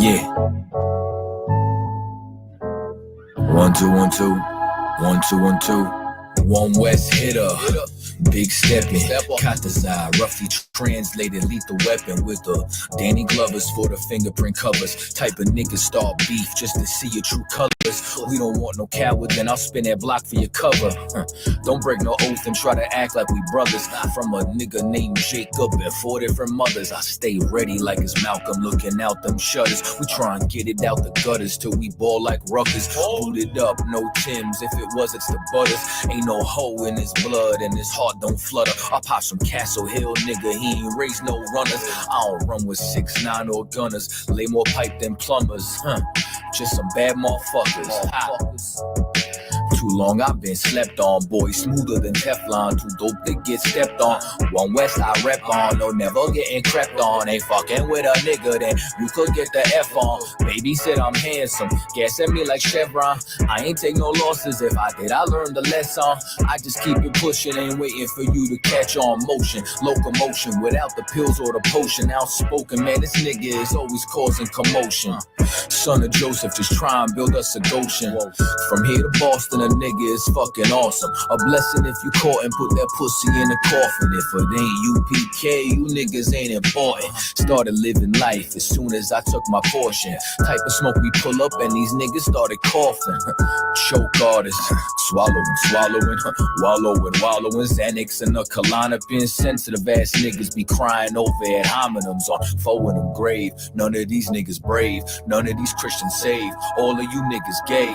Yeah. 1 2 1 2 1 2 1 2. One West hitter, big stepping, Katazai, roughly translated lethal weapon with the Danny Glovers for the fingerprint covers. Type of niggas start beef just to see your true colors. We don't want no coward, then I'll spin that block for your cover. Don't break no oath and try to act like we brothers. From a nigga named Jacob and 4 different mothers. I stay ready like it's Malcolm looking out them shutters. We try and get it out the gutters till we ball like ruckers. Booted up, no Timbs, if it was it's the butters. Ain't no hoe in his blood and his heart don't flutter. I pop some Castle Hill nigga, he ain't raised no runners. I don't run with 6'9" or gunners. Lay more pipe than plumbers. Just some bad motherfuckers. Too long I've been slept on, boy, smoother than Teflon. Too dope to get stepped on. One West I rep on, no never getting crept on. Ain't fucking with a nigga, then you could get the F on. Baby said I'm handsome, gas at me like Chevron. I ain't take no losses, if I did I learned the lesson. I just keep it pushing, ain't waiting for you to catch on. Motion, locomotion, without the pills or the potion. Outspoken, man, this nigga is always causing commotion. Son of Joseph, just try and build us a Goshen. From here to Boston, a nigga is fucking awesome. A blessing if you caught and put that pussy in a coffin. If it ain't UPK, you niggas ain't important. Started living life as soon as I took my portion. Type of smoke we pull up and these niggas started coughing. Choke artists, swallowing, wallowing. Xanax and a Klonopin. Sensitive ass niggas be crying over at homonyms on foe in them grave. None of these niggas brave. None of these Christians saved. All of you niggas gay.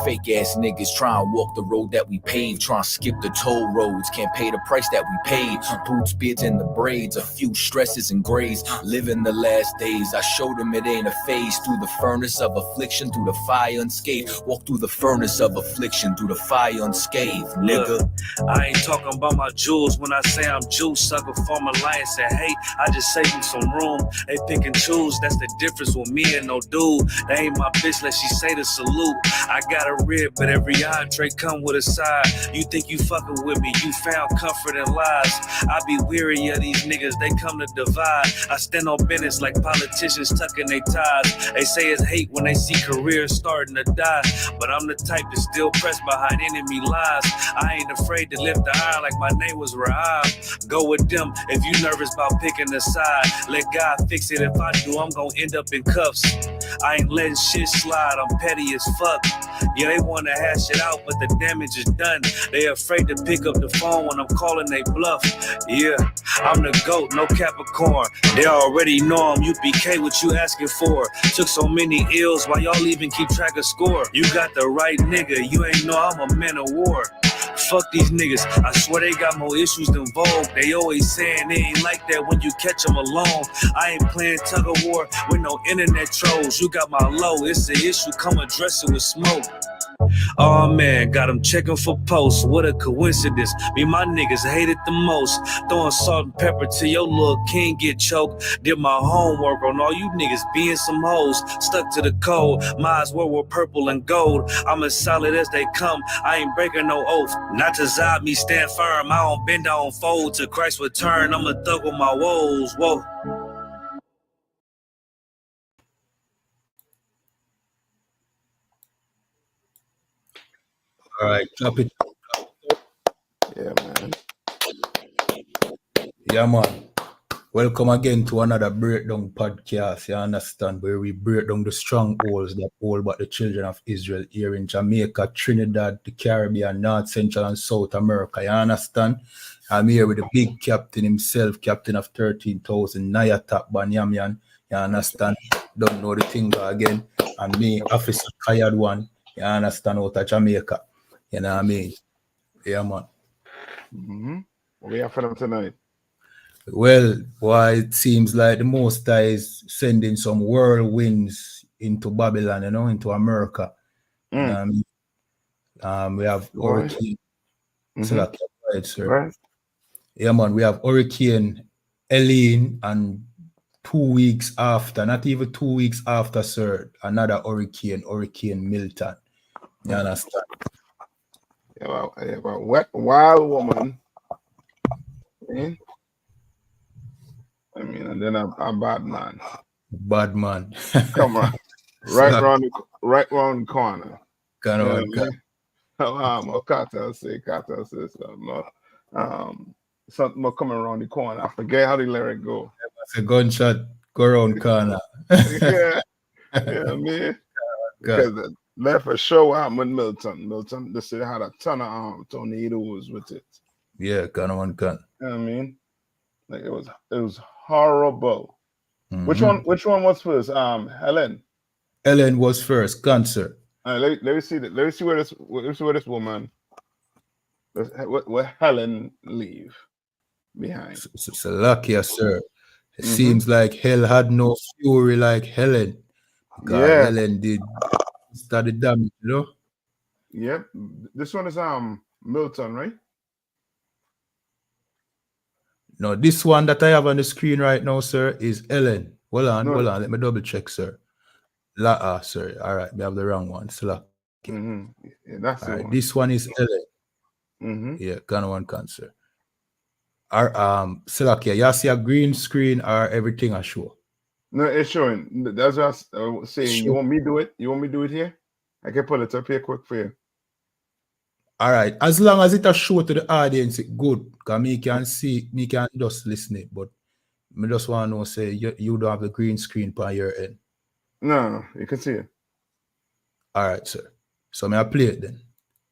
Fake ass niggas try and walk the road that we paved. Try and skip the toll roads. Can't pay the price that we paid. Boots, beards, and the braids. A few stresses and grades. Living the last days. I showed them it ain't a phase. Through the furnace of affliction. Through the fire unscathed. Walk through the furnace of affliction. Through the fire unscathed. Nigga. I ain't talking about my jewels when I say I'm juice. Sucker for my lion said, hey, I just save them some room. They pick and choose. That's the difference with me and no dude. They ain't my bitch, let she say the salute. I got a rib, but every entree come with a side. You think you fucking with me, you found comfort in lies. I be weary of these niggas, they come to divide. I stand on business like politicians tucking their ties. They say it's hate when they see careers starting to die. But I'm the type that's still pressed behind enemy lies. I ain't afraid to lift the iron like my name was Rahab. Go with them if you nervous about picking a side. Let God fix it, if I do, I'm gonna end up in cuffs. I ain't letting shit slide, I'm petty as fuck. Yeah, they wanna hash it out, but the damage is done. They afraid to pick up the phone when I'm calling they bluff. Yeah, I'm the GOAT, no Capricorn. They already know I'm UPK, what you asking for? Took so many ills, why y'all even keep track of score? You got the right nigga, you ain't know I'm a man of war. Fuck these niggas, I swear they got more issues than Vogue. They always saying they ain't like that when you catch them alone. I ain't playing tug of war with no internet trolls. You got my low, it's the issue, come address it with smoke. Oh man, got them checking for posts. What a coincidence. Me and my niggas hate it the most. Throwing salt and pepper till your little king get choked. Did my homework on all you niggas being some hoes. Stuck to the code. Might as well wear purple and gold. I'm as solid as they come. I ain't breaking no oath. Not to zod me, stand firm. I don't bend, I don't fold. To Christ's return, I'm a thug with my woes. Whoa. All right, drop it. Yeah, man. Yeah, man. Welcome again to another Breakdown podcast, you understand, where we break down the strongholds that hold back the children of Israel here in Jamaica, Trinidad, the Caribbean, North, Central, and South America, you understand? I'm here with the big captain himself, captain of 13,000, Nayatak Banyamian, you understand? Don't know the thing again. And me, Officer Kayad One, you understand, out of Jamaica. You know what I mean? Yeah, man. Mm-hmm. What we have for them tonight? Well, why it seems like the Most High is sending some whirlwinds into Babylon, you know, into America. You know what I mean? We have Hurricane. Right, sir. Right. Yeah, man, we have Hurricane Helene, and 2 weeks after, not even 2 weeks after, sir, another Hurricane Milton. You understand? Yeah, well, wet wild woman. I mean, and then a bad man. Bad man. Come on. Right round the corner. Kind You know of what I mean? Cartel say something. Something more coming around the corner. I forget how the lyric go. it's a gunshot go around corner. Yeah, man. Because that for sure happened with Milton. Milton, the city had a ton of tornadoes with it. Yeah, kind of one gun. You know what I mean? Like it was horrible. Mhm. Which one was first? Helen. Ellen was first. Cancer. Let me see where this woman where Helen leave behind. So lucky, sir. It seems like hell had no fury like Helen. Because Yeah. Helen did study damage, you know? Yep. This one is Milton, right? No, this one that I have on the screen right now, sir, is Ellen. Hold on. Let me double check, sir. Sorry. All right, we have the wrong one. So Yeah, that's all the right, one. this one is Ellen. Yeah, kind of one cancer. Salakia, you see a green screen or everything I show? No, it's showing. That's what I was saying. You want me to do it? You want me to do it here? I can pull it up here quick for you. All right. As long as it a show to the audience, it good. Because me can just listen it. But me just want to know, say, you don't have the green screen on your end. No, you can see it. All right, sir. So may I play it then?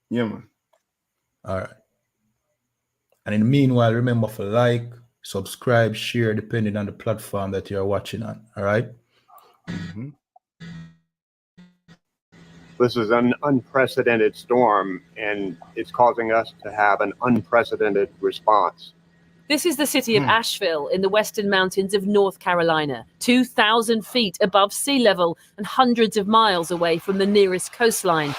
Yeah, man. All right. And in the meanwhile, remember to like, subscribe, share, depending on the platform that you're watching on. All right? This is an unprecedented storm, and it's causing us to have an unprecedented response. This is the city of Asheville in the western mountains of North Carolina, 2,000 feet above sea level and hundreds of miles away from the nearest coastline.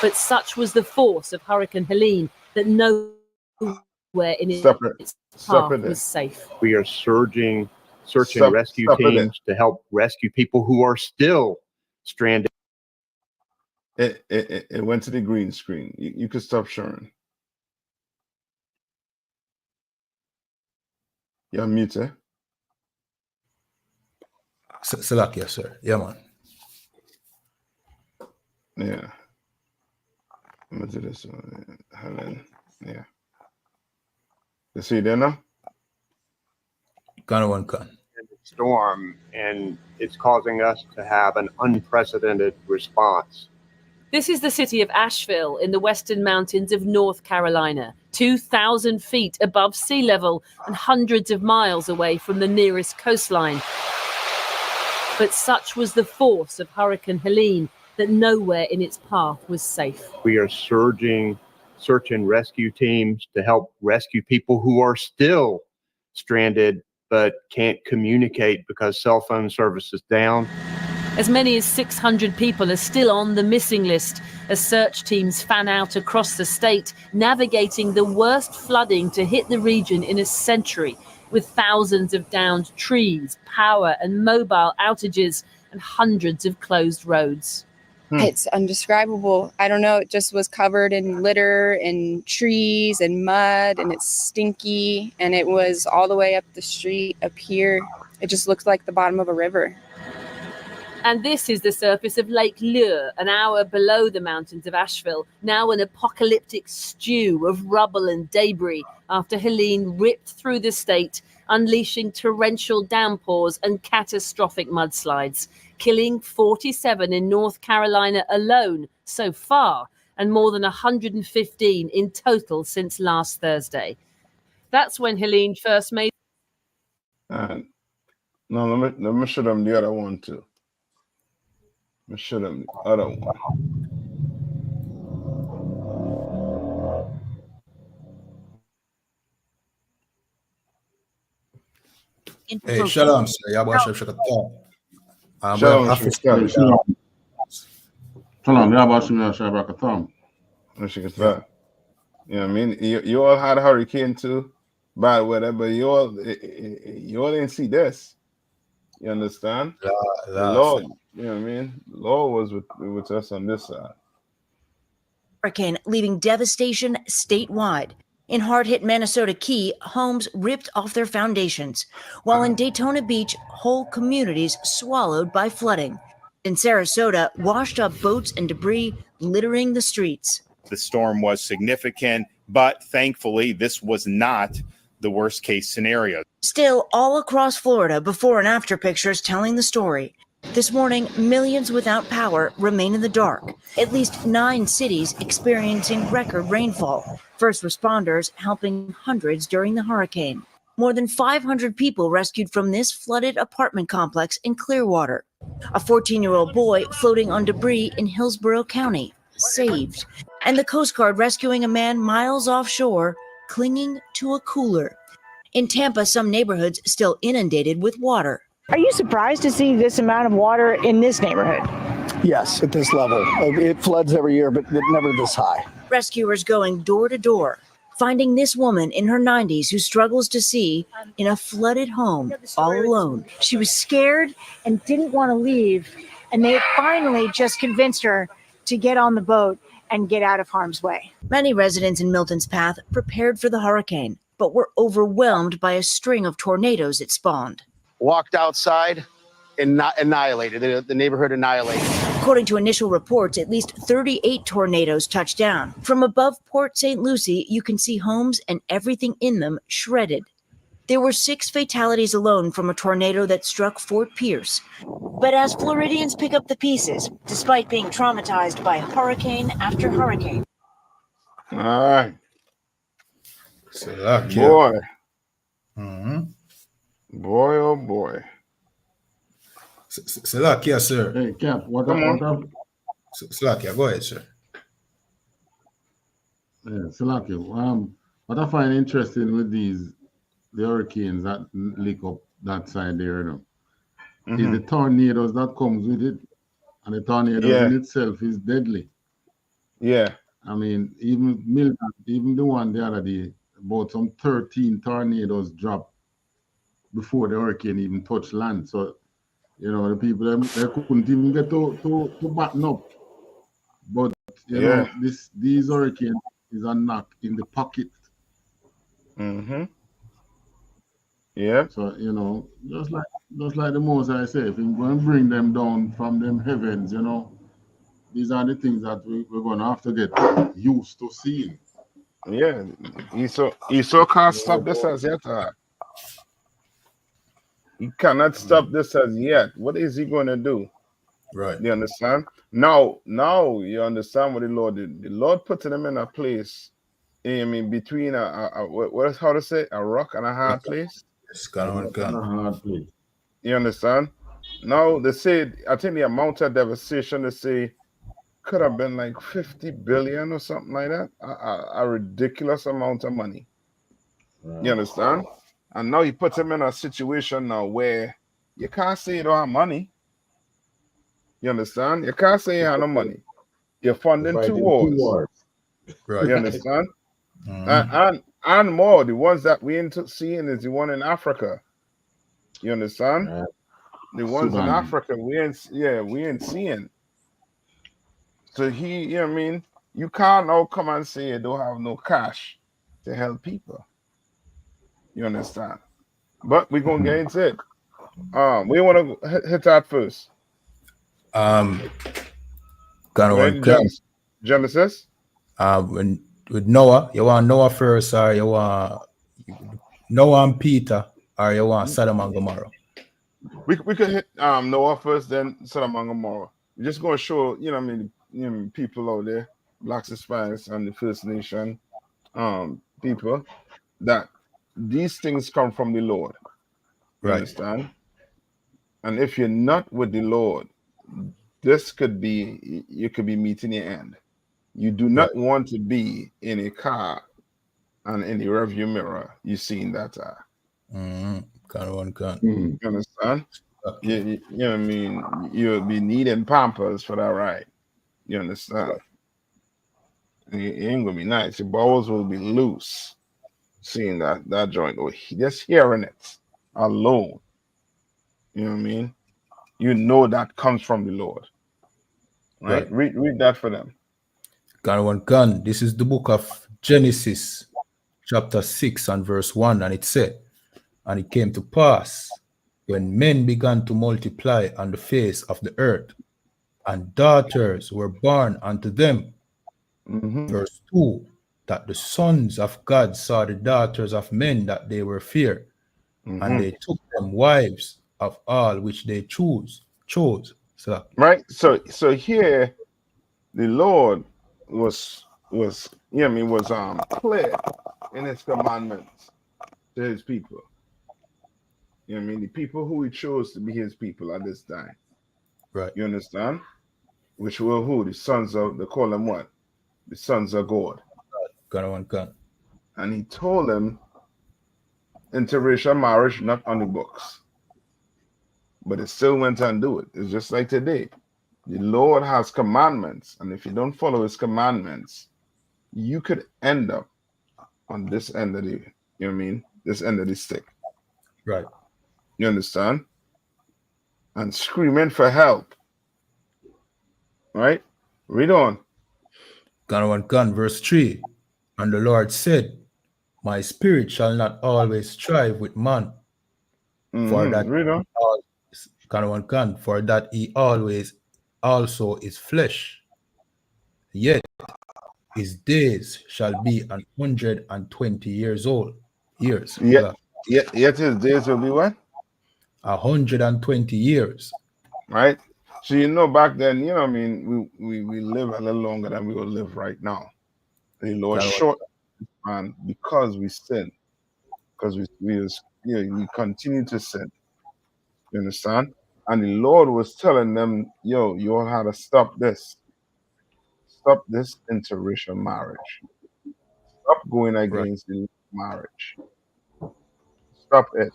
But such was the force of Hurricane Helene that nowhere in its path was safe. We are searching rescue teams to help rescue people who are still stranded. It went to the green screen. You can stop sharing. You're mute, eh? Salakia, sir. Yeah, man. Yeah. I'm going to do this one. Helen. Yeah. You see there now? Kind of one can. Storm, and it's causing us to have an unprecedented response. This is the city of Asheville in the western mountains of North Carolina, 2,000 feet above sea level and hundreds of miles away from the nearest coastline. But such was the force of Hurricane Helene that nowhere in its path was safe. We are searching rescue teams to help rescue people who are still stranded but can't communicate because cell phone service is down. As many as 600 people are still on the missing list as search teams fan out across the state, navigating the worst flooding to hit the region in a century, with thousands of downed trees, power and mobile outages, and hundreds of closed roads. It's undescribable. I don't know. It just was covered in litter and trees and mud, and it's stinky. And it was all the way up the street up here. It just looked like the bottom of a river. And this is the surface of Lake Lure, an hour below the mountains of Asheville, now an apocalyptic stew of rubble and debris after Helene ripped through the state, unleashing torrential downpours and catastrophic mudslides, killing 47 in North Carolina alone so far, and more than 115 in total since last Thursday. That's when Helene first made... No, let me show them the other one too. Let me show them the other one. Hey, shalom, sir. Yabashab Shakatam. Shalom, Yabashab Shakatam. You know what I mean? You all had a hurricane too, bad weather, but you all didn't see this. You understand? The Lord, you know what I mean? The Lord was with us on this side. Hurricane leaving devastation statewide. In hard-hit Manasota Key, homes ripped off their foundations, while in Daytona Beach, whole communities swallowed by flooding. In Sarasota, washed-up boats and debris littering the streets. The storm was significant, but thankfully, this was not the worst-case scenario. Still, all across Florida, before and after pictures telling the story. This morning, millions without power remain in the dark. At least 9 cities experiencing record rainfall. First responders helping hundreds during the hurricane. More than 500 people rescued from this flooded apartment complex in Clearwater. A 14-year-old boy floating on debris in Hillsborough County, saved. And the Coast Guard rescuing a man miles offshore, clinging to a cooler. In Tampa, some neighborhoods still inundated with water. Are you surprised to see this amount of water in this neighborhood? Yes, at this level. It floods every year, but never this high. Rescuers going door to door, finding this woman in her 90s who struggles to see in a flooded home all alone. She was scared and didn't want to leave, and they finally just convinced her to get on the boat and get out of harm's way. Many residents in Milton's Path prepared for the hurricane, but were overwhelmed by a string of tornadoes it spawned. Walked outside and not annihilated. The neighborhood annihilated. According to initial reports, at least 38 tornadoes touched down. From above Port St. Lucie, you can see homes and everything in them shredded. There were 6 fatalities alone from a tornado that struck Fort Pierce. But as Floridians pick up the pieces, despite being traumatized by hurricane after hurricane. All right. So, Boy. Mm-hmm. Boy, oh boy. Salakia, sir. Hey, Cap, what Come on. up? Salakia, go ahead, sir. Yeah, Salakia. What I find interesting with the hurricanes that lick up that side there, you know, is the tornadoes that comes with it. And the tornado in itself is deadly. Yeah. I mean, even Milton, even the one the other day, about some 13 tornadoes dropped before the hurricane even touched land. So, you know, the people they couldn't even get to batten up. But you know, these hurricanes is a knock in the pocket. Mm-hmm. Yeah. So, you know, just like the most I say, if we're going to bring them down from them heavens, you know, these are the things that we're going to have to get used to seeing. Yeah. Esau can't stop this as yet. He cannot stop this as yet. What is he going to do? Right. You understand? Now you understand what the Lord did. The Lord put them in a place, I mean, between a rock and a hard place. It's kind of a hard place. You understand? Now they say, I think the amount of devastation they say could have been like 50 billion or something like that. A ridiculous amount of money. You understand? And now he puts him in a situation now where you can't say you don't have money. You understand? You can't say you have no money. You're funding 2 wars. Right. You understand? And more, the ones that we ain't seeing is the one in Africa. You understand? The ones in Africa we ain't seeing. So you know what I mean? You can't now come and say you don't have no cash to help people. You understand? But we're gonna get into it. We want to hit that first. Genesis. With Noah, you want Noah first, or you want Noah and Peter, or you want Sodom and Gomorrah? We could hit Noah first, then Sodom and Gomorrah. We're just gonna show, you know what I mean, people out there, Blacks, Hispanics, and the First Nation people, that these things come from the Lord. You understand? And if you're not with the Lord, this could be, you could be meeting your end. You do not want to be in a car and in the rearview mirror, you seen that. You understand? You know what I mean? You'll be needing Pampers for that ride. You understand? It ain't gonna be nice. Your balls will be loose. Seeing that joint, or just hearing it alone. You know what I mean? You know that comes from the Lord. Right? Read that for them. Gun. This is the book of Genesis, chapter 6 and verse 1, and it said, "And it came to pass, when men began to multiply on the face of the earth, and daughters were born unto them." Verse 2, that the sons of God saw the daughters of men that they were fair, and they took them wives of all which they chose. So, Right. So here the Lord was clear in his commandments to his people. You know what I mean? The people who he chose to be his people at this time. right. You understand? Which were who? The sons of, they call them what? The sons of God. God. And he told them interracial marriage not on the books. But it still went and do it. It's just like today. The Lord has commandments, and if you don't follow his commandments, you could end up on this end of the, you know what I mean? This end of the stick. Right. You understand? And screaming for help. Right? Read on. God, verse 3. And the Lord said, "My spirit shall not always strive with man, for that Read on. for that he always also is flesh. Yet his days shall be 120 years old." Yet his days will be what? 120 years. Right? So you know back then, you know what I mean, we live a little longer than we will live right now. The Lord short man because we sin. Because we continue to sin. You understand? And the Lord was telling them, yo, you all had to stop this. Stop this interracial marriage. Stop going against the marriage. Stop it.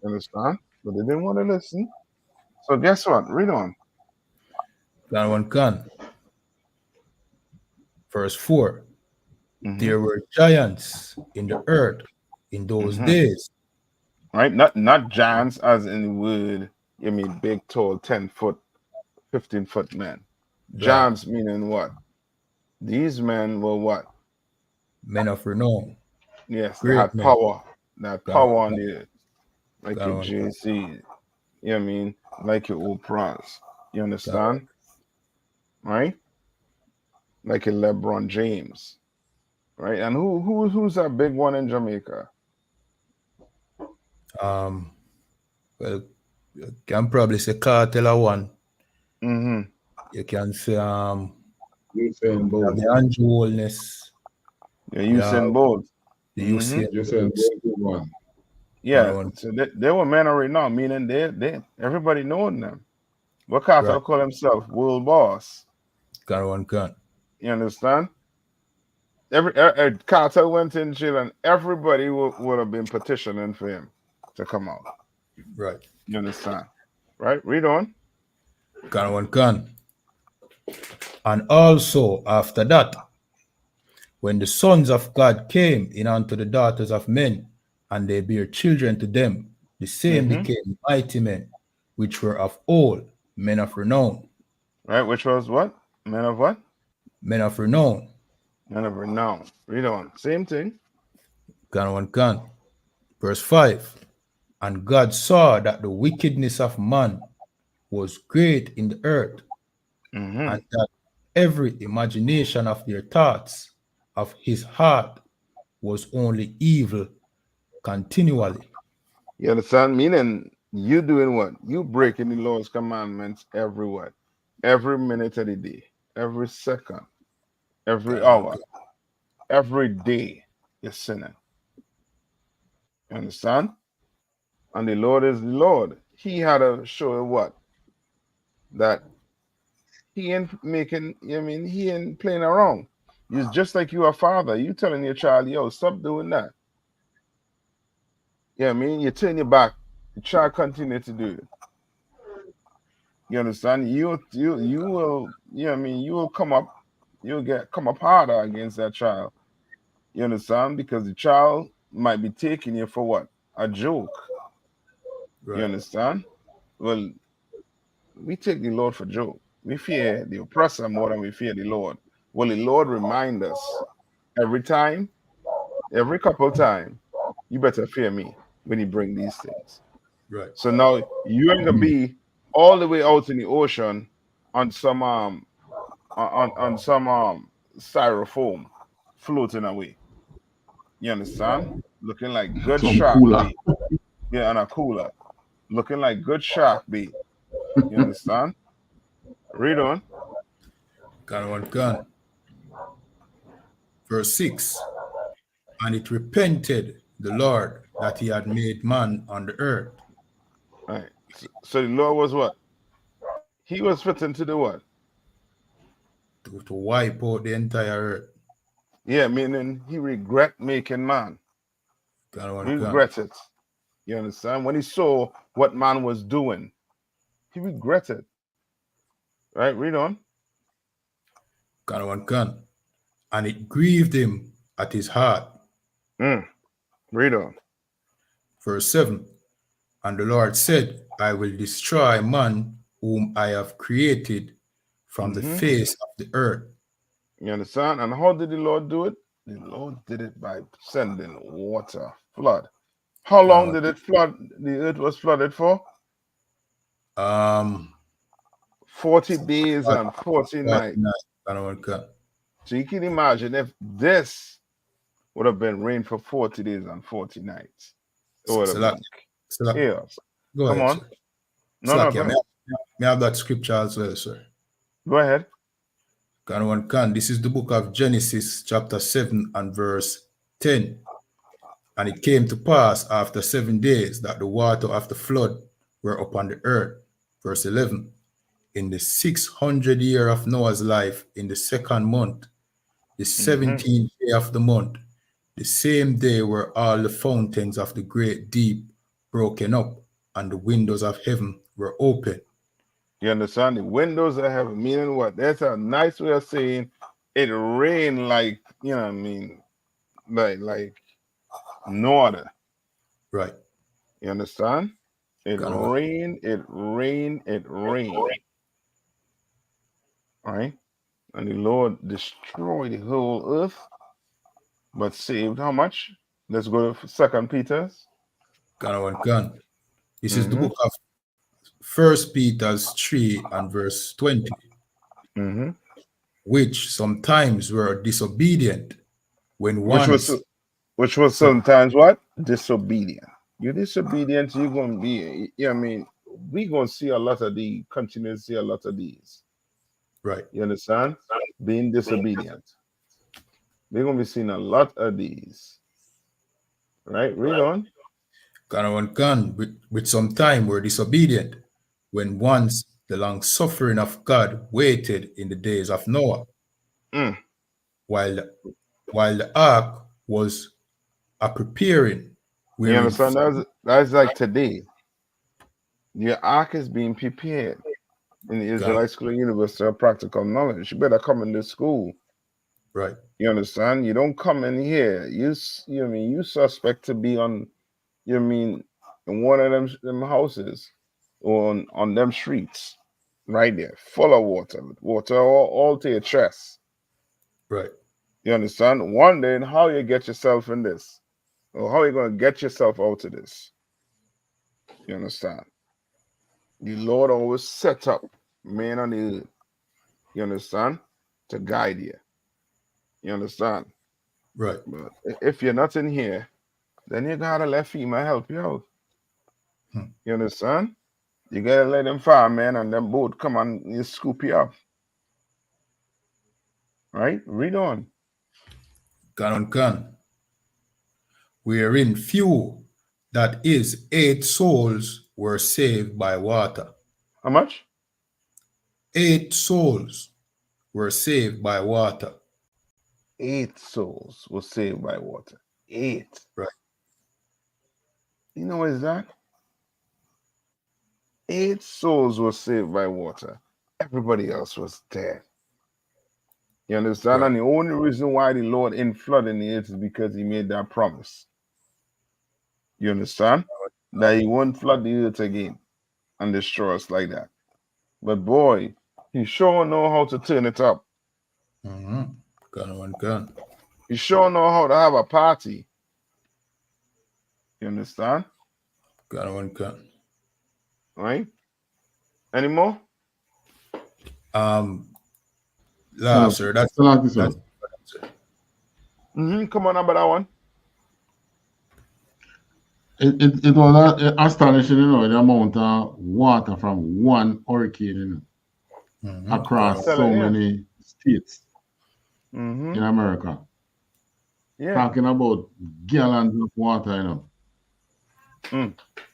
You understand? But they didn't want to listen. So guess what? Read on. God. Verse 4. There were giants in the earth in those days. Right? Not giants as in the word, you mean big, tall, 10-foot, 15-foot men. Giants meaning what? These men were what? Men of renown. Yes, Great they had men. power. They had power on God. the earth. Like your JC, you know what I mean? Like your Oprahs. You understand? Right? Like a LeBron James. Right? And who's that big one in Jamaica? Well, you can probably say Cartel one. You can say Usain Bolt. the Andrew Holness. Yeah, Usain Bolt. The Usain one. Yeah, so they were men already now, meaning they everybody knowing them. What Carter call himself? World boss. God. You understand? Every Carter went in jail and everybody would have been petitioning for him to come out. Right. You understand? Right? Read on. God. And also after that, when the sons of God came in unto the daughters of men, and they bare children to them, the same became mighty men, which were of old, men of renown. Right? Which was what? Men of what? Men of renown. Men of renown. Read on. Same thing. God. Verse 5. And God saw that the wickedness of man was great in the earth, and that every imagination of their thoughts of his heart was only evil continually. You understand? Meaning you doing what? You breaking the Lord's commandments every what? Every minute of the day, every second, every hour, every day you're sinning. You understand? And the Lord is the Lord. He had to show you what? That he ain't making, he ain't playing around. He's just like you a father. You telling your child, yo, stop doing that. Yeah, you turn your back, the child continue to do it. You understand? You will, you will come up, come up harder against that child. You understand? Because the child might be taking you for what? A joke. Right. You understand? Well, we take the Lord for joke. We fear the oppressor more than we fear the Lord. Well, the Lord remind us every time every couple time, you better fear me when you bring these things. Right. So now you're going to be all the way out in the ocean on some on some styrofoam floating away. You understand? Looking like good Some shark cooler. bait. Yeah, on a cooler. Looking like good shark bait. You understand? Read on. Gun. Verse 6. And it repented the Lord that he had made man on the earth. Right. So the Lord was what? He was fitting to do what? To wipe out the entire earth. Yeah, meaning he regret making man. He regret it. You understand? When he saw what man was doing, he regretted. Right? Read on. Gun. And it grieved him at his heart. Read on. Verse 7. And the Lord said, I will destroy man whom I have created from the face of the earth. You understand? And how did the Lord do it? The Lord did it by sending water, flood. How long did it flood? The earth was flooded for? 40 days and 40 nights. So you can imagine if this would have been rain for 40 days and 40 nights. It would have been chaos. Come on. No, go ahead. May I have that scripture as well, sir? Go ahead. This is the book of Genesis, chapter 7 and verse 10. And it came to pass after 7 days that the water of the flood were upon the earth. Verse 11. In the 600 year of Noah's life, in the 2nd month, the 17th day of the month, the same day were all the fountains of the great deep broken up, and the windows of heaven were open. You understand? The windows of heaven, meaning what? That's a nice way of saying it rained like, you know what I mean, like no other. Right. You understand? It rained. Right? And the Lord destroyed the whole earth, but saved how much? Let's go to 2 Peter. This is the book of 1 Peter 3 and verse 20. Which sometimes were disobedient when once. Which was sometimes what? Disobedient. You're disobedient, you're going to be, I mean, we're going to see a lot of these, continue to see a lot of these. Right. You understand? Being disobedient. We're going to be seeing a lot of these. Right? Read on. With some time were disobedient, when once the long suffering of God waited in the days of Noah, while the ark was a preparing. You understand? That's like today. Your ark is being prepared in the Israelite School of University of Practical Knowledge. You better come in this school. Right. You understand? You don't come in here. You mean you suspect to be on, you mean, in one of them houses or on them streets, right there, full of water all to your chest. Right. You understand? Wondering how you get yourself in this, or how you going to get yourself out of this. You understand? The Lord always set up man on the earth. You understand? To guide you. You understand? Right. But if you're not in here, then you gotta let FEMA help you out. You understand? You gotta let them firemen and them boat come and you scoop you up. Right? Read on. Wherein few, that is 8 souls, were saved by water. How much? 8 souls were saved by water. 8 souls were saved by water. 8. Right. You know what is that? 8 souls were saved by water. Everybody else was dead. You understand? Right. And the only reason why the Lord ain't flooding the earth is because he made that promise. You understand? That he won't flood the earth again and destroy us like that. But boy, he sure know how to turn it up. Gun. You sure know how to have a party. You understand? Got one cut. Right? Any more? Nah, sir. That's sir. Come on, about that one. It was astonishing, you know, the amount of water from one hurricane, you know, across so many states in America. Yeah. Talking about gallons of water, you know.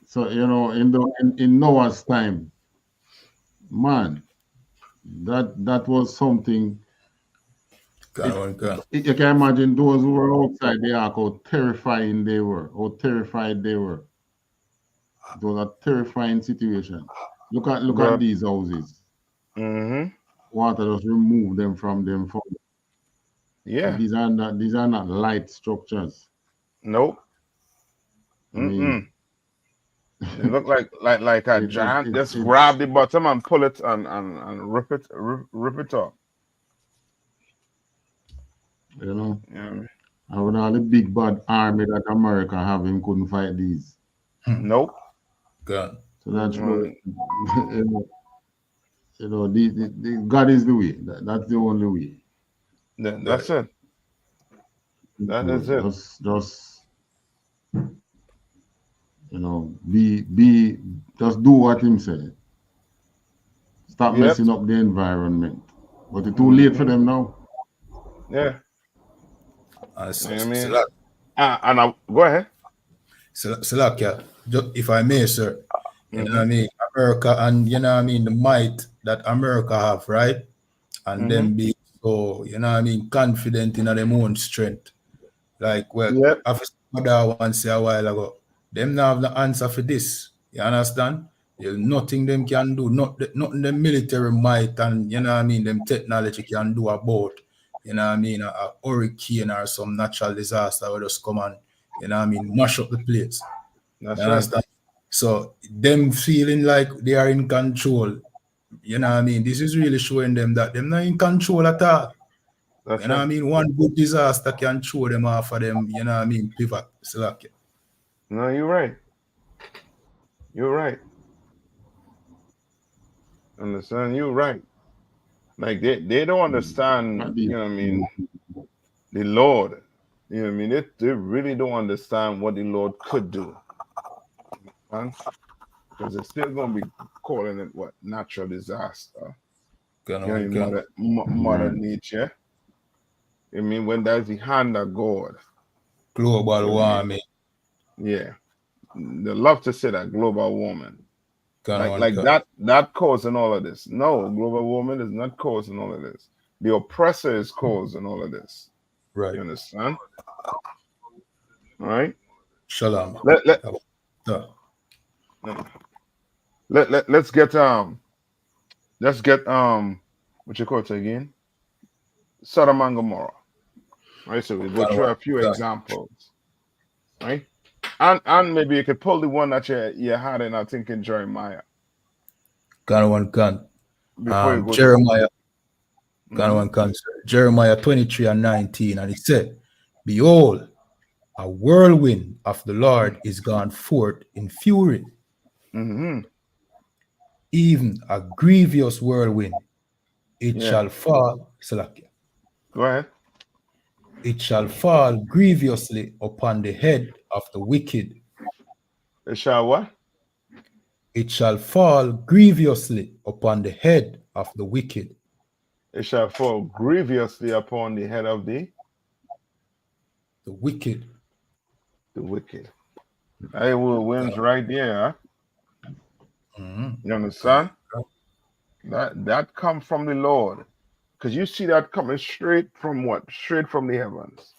So, you know, in Noah's time, man, that was something. You can imagine those who were outside the ark, how terrifying they were, how terrified they were. It was a terrifying situation. Look at these houses. Water just removed them from them. Yeah. These are not light structures. Nope. I mean, it look like a giant. Just grab the bottom and pull it and rip it up. You know, and with all the big bad army that America have, him couldn't fight these. Nope. God. So that's what, you know, the God is the way. That's the only way. That's it. That is it. Just you know, just do what him said. Stop messing up the environment. But it's too late for them now. Yeah. Go ahead. Salakia, if I may, sir. You know what I mean? America, and you know what I mean, the might that America have, right? And them be so, you know what I mean, confident in their own strength. Like, well, Mother one say a while ago, them now have the answer for this. You understand? There's nothing them can do, nothing the military might and, you know what I mean, them technology can do about, you know what I mean, a hurricane or some natural disaster will just come and, you know what I mean, mash up the place. That's you understand? right. So them feeling like they are in control, you know what I mean, this is really showing them that they're not in control at all. That's you know what I mean? One good disaster can throw them off of them, you know what I mean, pivot. Salakia. No, you're right. You're right. Understand? You're right. Like they don't understand, you know what I mean, the Lord. You know what I mean? They really don't understand what the Lord could do. Because they're still gonna be calling it what? Natural disaster. Mother nature. I mean, when there's the hand of God. Global warming. Yeah. They love to say that global warming. Like that causing all of this. No, global warming is not causing all of this. The oppressor is causing all of this. Right. You understand? All right. Shalom. Let's get what you call it again? Sodom and Gomorrah. Right. So we go through a few examples. Right. And maybe you could pull the one that you had in, I think, in Jeremiah. Jeremiah. Jeremiah 23:19, and it said, "Behold, a whirlwind of the Lord is gone forth in fury, even a grievous whirlwind. It shall fall." Salakia. Go ahead. It shall fall grievously upon the head of the wicked. It shall what? It shall fall grievously upon the head of the wicked. It shall fall grievously upon the head of the wicked. The wicked. Hey, whirlwinds right there. Huh? You understand? That come from the Lord. Because you see that coming straight from what? Straight from the heavens.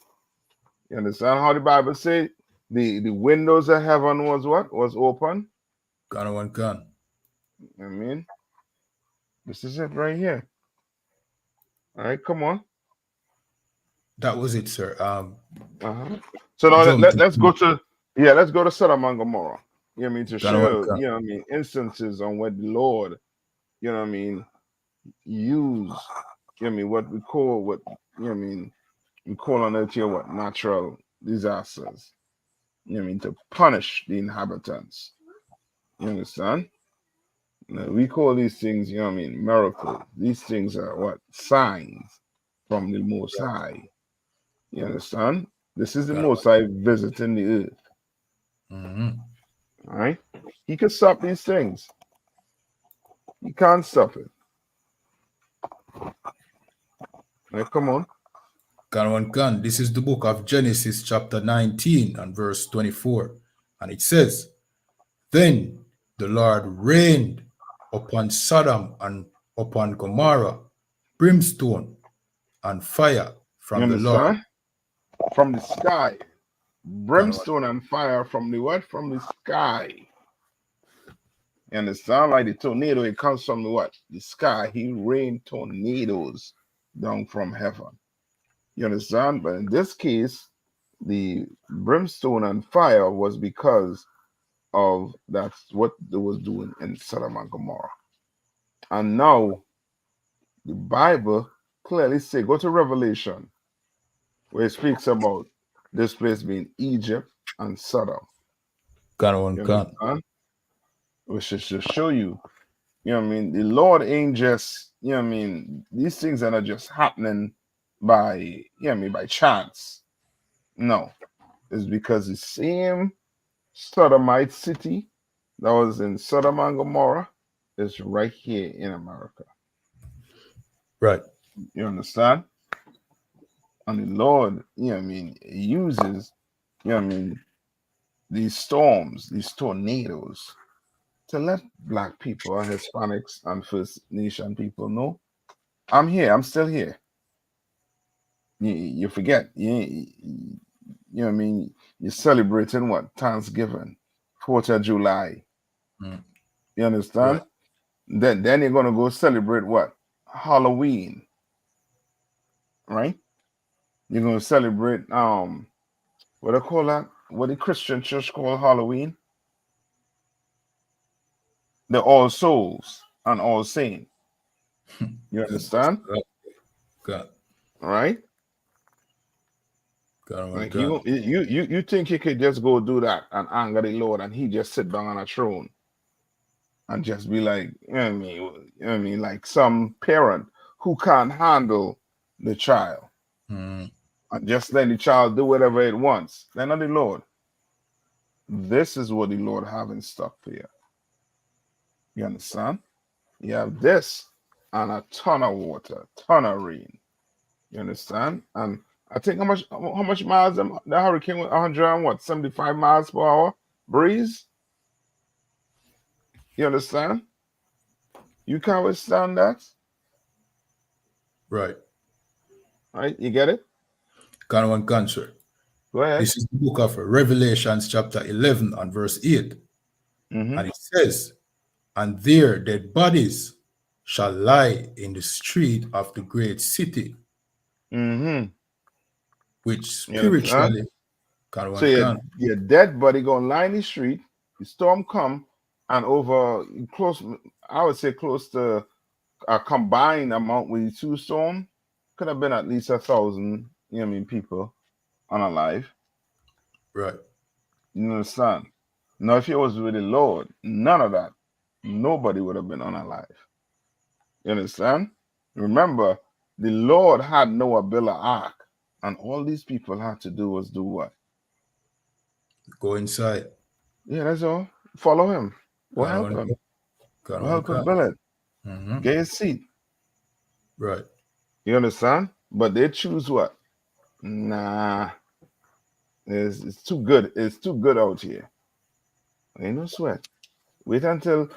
You understand how the Bible says the windows of heaven was what? Was open? Gun. I mean, this is it right here. All right, come on. That was it, sir. So now let's go to Sodom and Gomorrah. You know what I mean? To show, you know what I mean, instances on what the Lord, you know what I mean, use, you know what I mean, what we call, what, you know what I mean, We call on it here what? Natural disasters. You know what I mean? To punish the inhabitants. You understand? Now, we call these things, you know what I mean, miracles. These things are what? Signs from the Most High. You understand? This is the Most High visiting the earth. All right? He can stop these things. He can't stop it. Now, come on. This is the book of Genesis, chapter 19 and verse 24. And it says, Then the Lord rained upon Sodom and upon Gomorrah brimstone and fire from the Lord. From the sky. Brimstone and fire from the what? From the sky. You understand? Like the tornado, it comes from the what? The sky. He rained tornadoes down from heaven. You understand? But in this case, the brimstone and fire was because of that's what they was doing in Sodom and Gomorrah. And now the Bible clearly say, go to Revelation, where it speaks about this place being Egypt and Sodom. Which is to show you, you know what I mean, the Lord ain't just, you know what I mean, these things are not just happening by, you know what I mean, by chance. No. It's because the same Sodomite city that was in Sodom and Gomorrah is right here in America. Right. You understand? And the Lord, you know what I mean, uses, you know what I mean, these storms, these tornadoes, to let Black people and Hispanics and First Nation people know, I'm here, I'm still here. You forget, you know what I mean, you're celebrating what? Thanksgiving, 4th of July. You understand? Right. Then you're going to go celebrate what? Halloween. Right? You're going to celebrate, what do they call that? What the Christian church call Halloween? The All Souls and All Saints. You understand? God. All right? Like you think you could just go do that and anger the Lord and he just sit down on a throne and just be like, you know what I mean, like some parent who can't handle the child and just let the child do whatever it wants. They're not the Lord. This is what the Lord have in stock for you. You understand? You have this and a ton of water, ton of rain. You understand? And I think how much miles the hurricane was? 175 miles per hour breeze. You understand? You can't withstand that. Right. Right? You get it? Sir. Go ahead. This is the book of Revelations, chapter 11 and verse 8. And it says, And their dead bodies shall lie in the street of the great city, which spiritually so your dead body gonna lie in the street, the storm come, and over close, I would say close to a combined amount with the two storm, could have been at least 1,000, you know what I mean, people unalive. Right. You understand? Now if it was with the Lord, none of that, nobody would have been unalive. You understand? Remember, the Lord had Noah build an ark, and all these people had to do was do what? Go inside. Yeah, that's all. Follow him. Go help him. Go help him build it. Get his seat. Right. You understand? But they choose what? Nah. It's too good. It's too good out here. Ain't no sweat. Wait until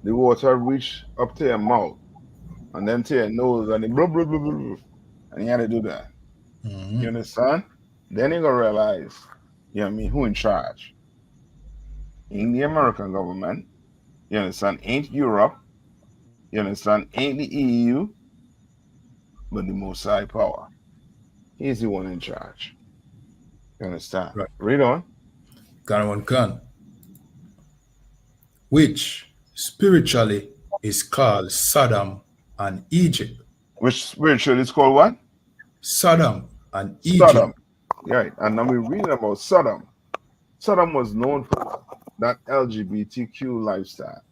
the water reach up to your mouth and then to your nose and blah, blah, blah, blah, blah. And you had to do that. You understand? Then you're gonna realize, you know what I mean, who in charge? Ain't the American government. You understand? Ain't Europe. You understand? Ain't the EU, but the Most High power. He's the one in charge. You understand? Right. Read on. Which spiritually is called Sodom and Egypt. Which spiritually is called what? Sodom and Egypt. Sodom. Right. And now we're reading about Sodom. Sodom was known for that LGBTQ lifestyle.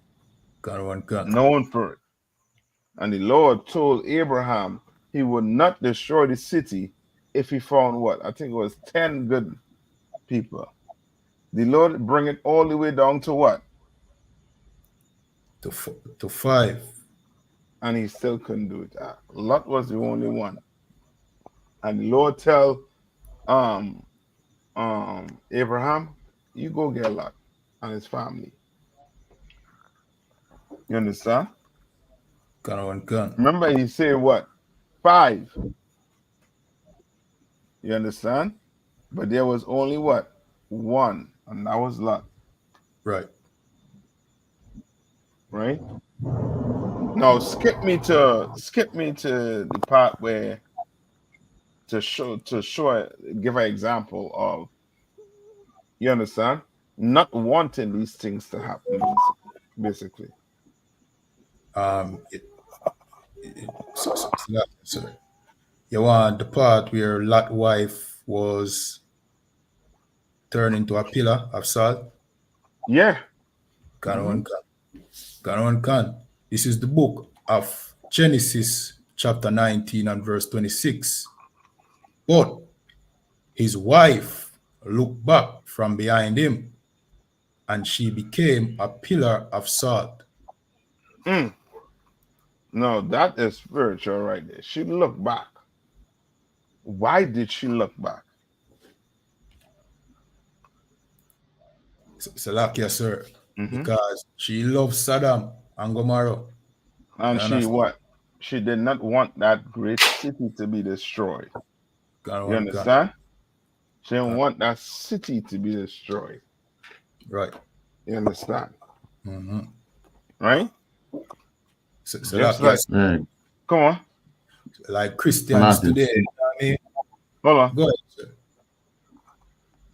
Known for it. And the Lord told Abraham he would not destroy the city if he found what? I think it was 10 good people. The Lord bring it all the way down to what? To 5. And he still couldn't do it. Lot was the only one. And the Lord tell Abraham, you go get Lot and his family. You understand? Remember he said what? 5. You understand? But there was only what? 1, and that was Lot. Right. Right? Now skip me to the part where to show give an example of, you understand, not wanting these things to happen, basically. Sorry. You want the part where Lot's wife was turned into a pillar of salt? Yeah. Can. This is the book of Genesis chapter 19 and verse 26. But his wife looked back from behind him, and she became a pillar of salt. No, that is spiritual right there. She looked back. Why did she look back? Salakia, sir. Because she loved Sodom and Gomorrah. And she what? She did not want that great city to be destroyed. You understand? She didn't want that city to be destroyed. Right. You understand? Right? Just like, come on. Like Christians today. You know what I mean? Hold on. Go ahead, sir.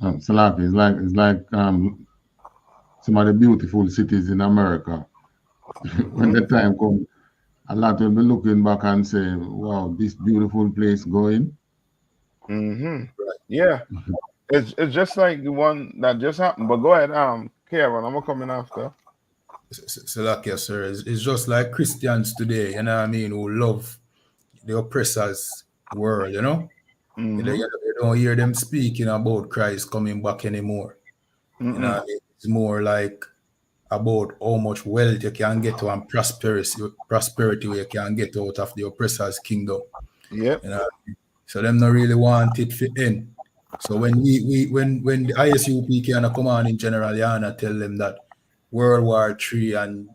Salaki, it's like some of the beautiful cities in America. When the time comes, a lot will be looking back and say, wow, this beautiful place going. Yeah. It's just like the one that just happened. But go ahead, Karen, I'm coming after. Salakia, sir. It's just like Christians today, you know what I mean, who love the oppressor's world, you know? You don't hear them speaking about Christ coming back anymore. You know what I mean? It's more like about how much wealth you can get to and prosperity you can get out of the oppressor's kingdom. Yep. You know, so them not really want it to end. So when when the ISUP can come on in general, you wanna tell them that World War III and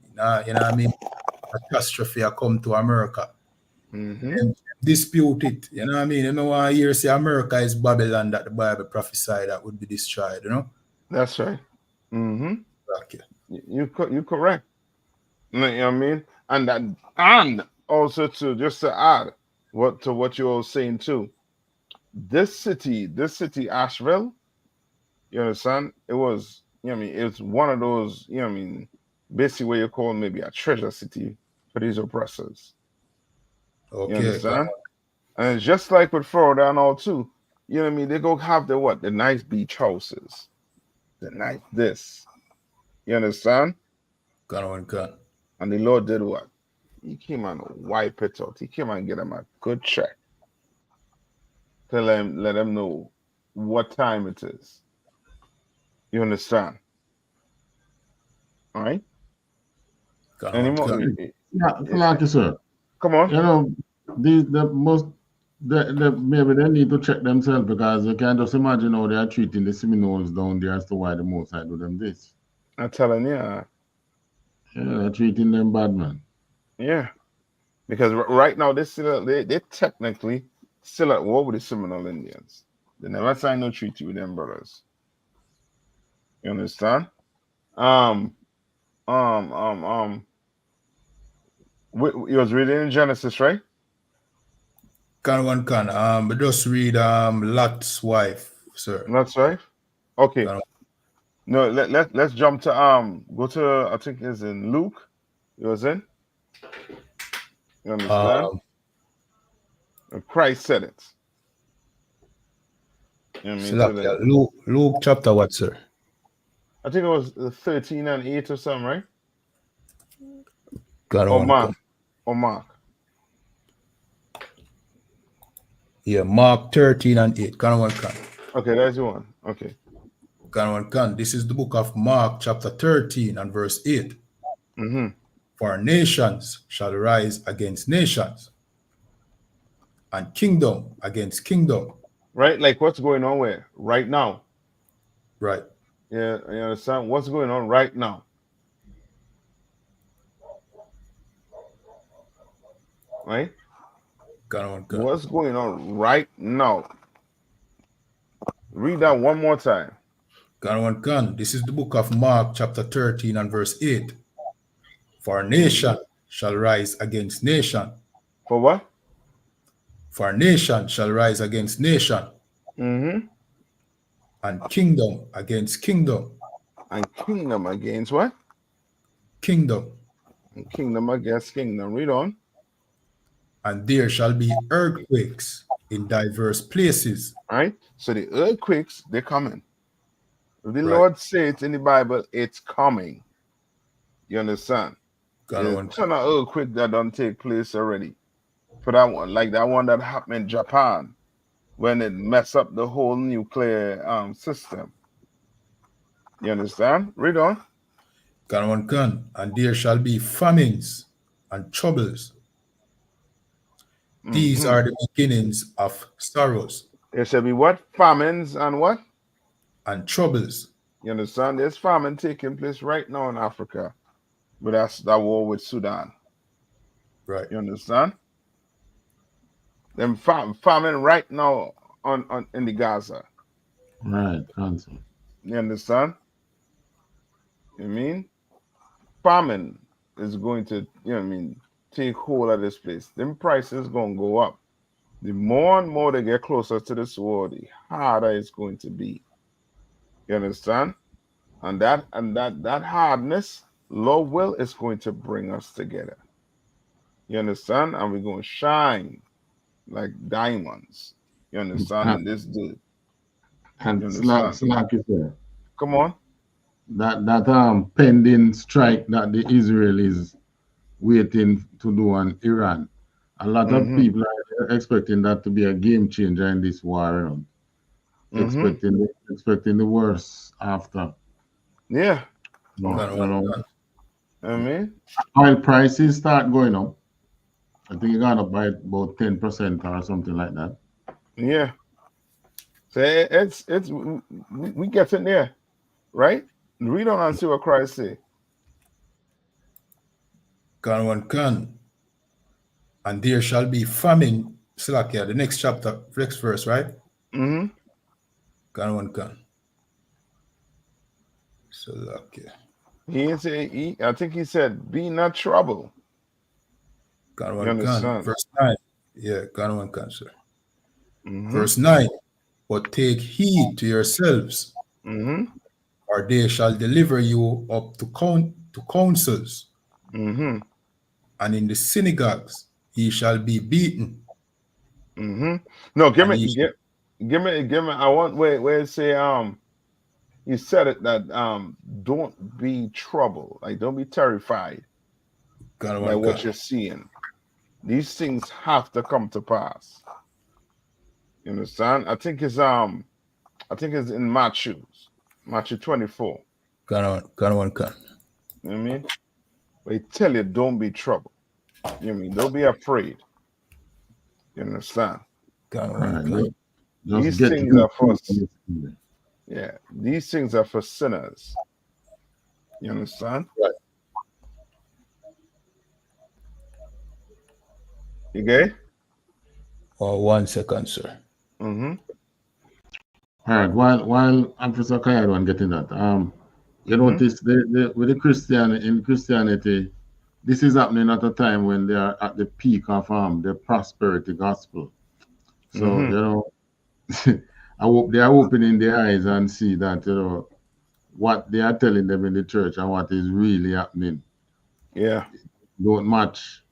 you know what I mean, catastrophe come to America. And dispute it, you know what I mean? You know want to hear say America is Babylon that the Bible prophesied that would be destroyed, you know? That's right. Okay. You correct. You know what I mean? And also to add what you were saying too. This city Asheville, you understand? It was, you know what I mean, it's one of those, you know what I mean, basically what you call maybe a treasure city for these oppressors. Okay. You understand? And it's just like with Florida and all too. You know what I mean? They go have the nice beach houses. The nice this. You understand? Gun. And the Lord did what? He came and wipe it out. He came and get them a good check. Let them know what time it is. You understand? All right? Any more? Yeah, sir. Come on. You know, maybe they need to check themselves because you can't just imagine how they are treating the Seminoles down there as to why the Most High do them this. I'm telling you. Yeah, they're treating them bad, man. Yeah. Because right now they technically still at war with the Seminole Indians. They never signed no treaty with them brothers. You understand? You was reading in Genesis, right? But just read Lot's wife, sir. Lot's wife? Okay. No, let's jump to go to, I think it's in Luke. You was in? You understand? Christ said it. You know what I mean? So Luke chapter what, sir? I think it was 13 and 8 or something, right? Or Mark. Yeah, Mark 13 and 8. Okay, that's the one. Okay. This is the book of Mark, chapter 13 and verse 8. Mm-hmm. For nations shall rise against nations, and kingdom against kingdom. Right? Like what's going on where? Right now. Right. Yeah, you understand? What's going on right now? Right? What's going on right now? Read that one more time. This is the book of Mark, chapter 13 and verse 8. For nation shall rise against nation. For what? For nation shall rise against nation. Mm-hmm. And kingdom against kingdom. And kingdom against what? Kingdom. And kingdom against kingdom. Read on. And there shall be earthquakes in diverse places. Right? So the earthquakes, they're coming. The Lord says in the Bible, it's coming. You understand? There's a ton of earthquake that don't take place already. For that one, like that one that happened in Japan, when it messed up the whole nuclear system. You understand? Read on. And there shall be famines and troubles. These are the beginnings of sorrows. There shall be what? Famines and what? And troubles. You understand? There's famine taking place right now in Africa. But that's that war with Sudan. Right. You understand? Them famine right now on in the Gaza. Right. You understand? You mean? Famine is going to, you know what I mean, take hold of this place. Them prices going to go up. The more and more they get closer to this war, the harder it's going to be. You understand? And that hardness, Lord will, is going to bring us together. You understand? And we're going to shine like diamonds. You understand? In this dude. And like you said, come on. That pending strike that the Israelis waiting to do on Iran. A lot of people are expecting that to be a game changer in this war. Expecting the worst after. Yeah. I mean, oil prices start going up. I think it got up by about 10% or something like that. Yeah. So it's we get in there, right? Read on and see what Christ say. And there shall be famine. Slakia, the next chapter, next verse, right? Mm-hmm. Slakia. I think he said, be not troubled. Verse 9. Yeah, sir. Verse 9. But take heed to yourselves, or they shall deliver you up to councils, and in the synagogues ye shall be beaten. No, give me. I want where it say you said it that don't be troubled, like don't be terrified by what you're seeing. These things have to come to pass. You understand? I think it's in Matthew 24. You know what I mean? They tell you don't be troubled. You know what I mean? Don't be afraid. You understand? These things are for these things are for sinners. You understand? Right. You get? Oh, 1 second, sir. All right. While Officer Kayadwan getting that, you notice with the Christianity, this is happening at a time when they are at the peak of the prosperity gospel. So you know, I hope they are opening their eyes and see that what they are telling them in the church and what is really happening. Yeah, don't match.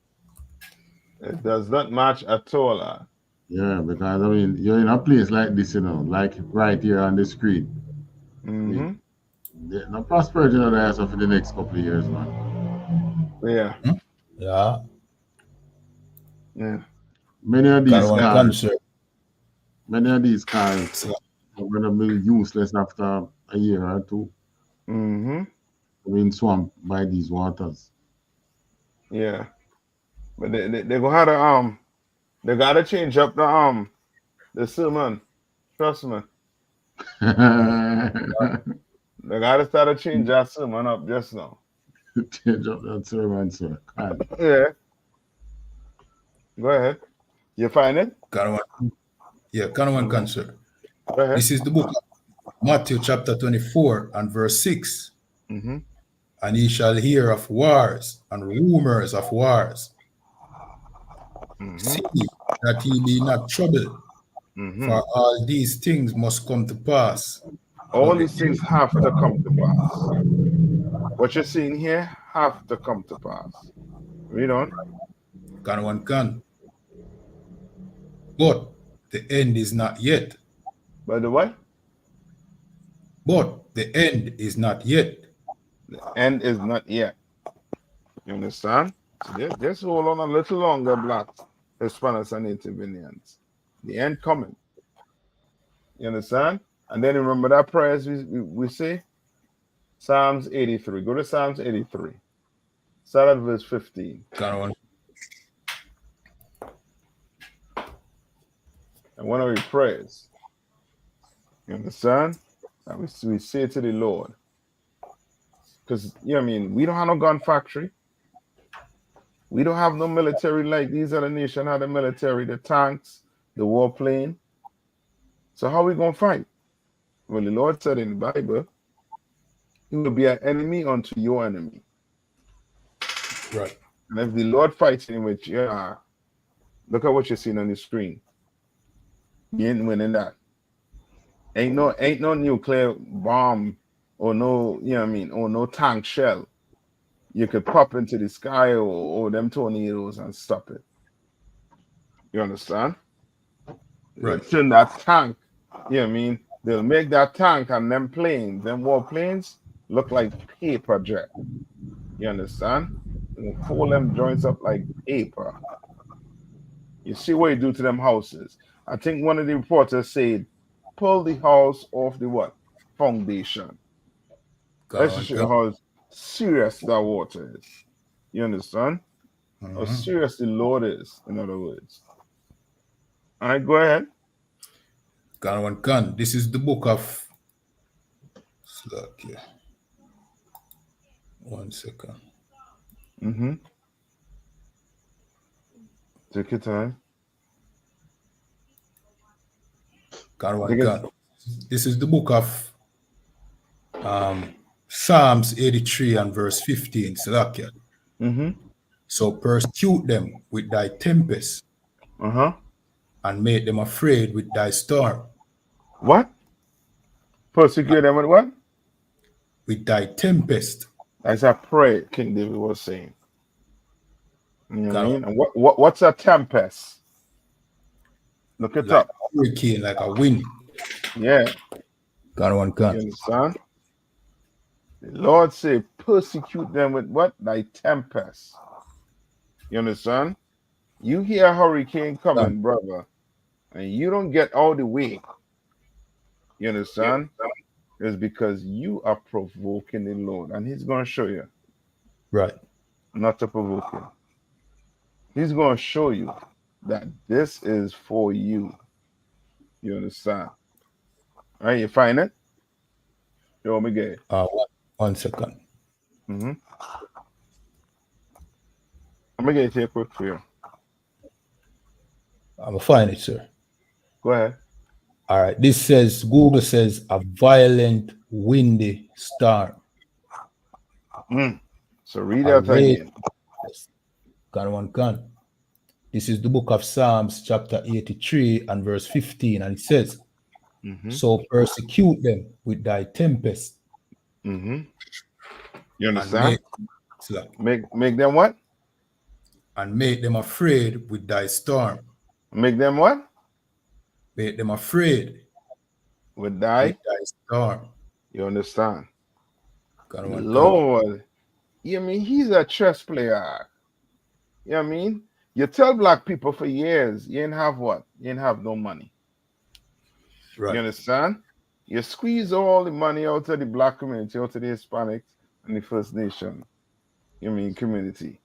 It does not match at all. Yeah, because I mean, you're in a place like this, you know, like right here on the screen. Mm-hmm. The prosperity of the house for the next couple of years, man. Yeah. Yeah. Yeah. Many of these One cars, concert. many of these cars are going to be useless after a year or two. Mm-hmm. Being swamped by these waters. Yeah. But they gonna have to they gotta change up the sermon. Trust me. They gotta start to change that sermon up just now. Change up that sermon, sir. God. Yeah. Go ahead. You find it? One concert. Go ahead. This is the book of Matthew chapter 24 and verse 6. Mm-hmm. And ye shall hear of wars and rumors of wars. Mm-hmm. See that ye be not troubled, for all these things must come to pass. All these things have to come to pass. What you're seeing here have to come to pass. Read on. Can. But the end is not yet. By the way? But the end is not yet. The end is not yet. You understand? So just hold on a little longer, Black Hispanics and Native Indians. The end coming. You understand? And then remember that prayers we say? Psalms 83. Go to Psalms 83. Start at verse 15. And one of your prayers. You understand? And we say to the Lord. Because, you know what I mean? We don't have no gun factory. We don't have no military like these other nations have the military, the tanks, the warplane. So how are we going to fight? Well, the Lord said in the Bible, he will be an enemy unto your enemy. Right. And if the Lord fights in which you are, look at what you're seeing on the screen. You ain't winning that. Ain't no nuclear bomb or no, you know what I mean, or no tank shell you could pop into the sky or them tornadoes and stop it. You understand? Right. In that tank, you know what I mean? They'll make that tank and them planes, them warplanes, look like paper jet. You understand? They'll fold them joints up like paper. You see what you do to them houses. I think one of the reporters said, pull the house off the what? Foundation. Let's just show how serious that water is. You understand? How serious the Lord is, in other words. All right, go ahead. Can. This is the book of. One second. Mm-hmm. Take your time. Can. This is the book of Psalms 83 and verse 15. Salakia. Mm-hmm. So persecute them with thy tempest. And make them afraid with thy storm. What? Persecute them with what? With thy tempest. As I pray, King David was saying. You know what I mean? And what's a tempest? Look it up. A hurricane, like a wind. Yeah. You Can. understand? The Lord say, persecute them with what? Thy tempest. You understand? You hear a hurricane coming, brother, and you don't get all the way. You understand? It's because you are provoking the Lord, and he's going to show you. Right. Not to provoke him. He's going to show you that this is for you. You understand? All right, you find it? Show me again. 1 second. Mm-hmm. I'm going to get it here quick for you. I'm going to find it, sir. Go ahead. All right. This says, Google says, a violent, windy storm. So read that again. Can. This is the book of Psalms, chapter 83 and verse 15. And it says, so persecute them with thy tempest. You understand? Make them what? And make them afraid with thy storm. Make them what? Make them afraid. Would die. Storm. You understand? Lord, Lord, you mean he's a chess player. You know what I mean? You tell black people for years, you ain't have what? You ain't have no money. Right. You understand? You squeeze all the money out of the black community, out of the Hispanics and the First Nation, you mean community.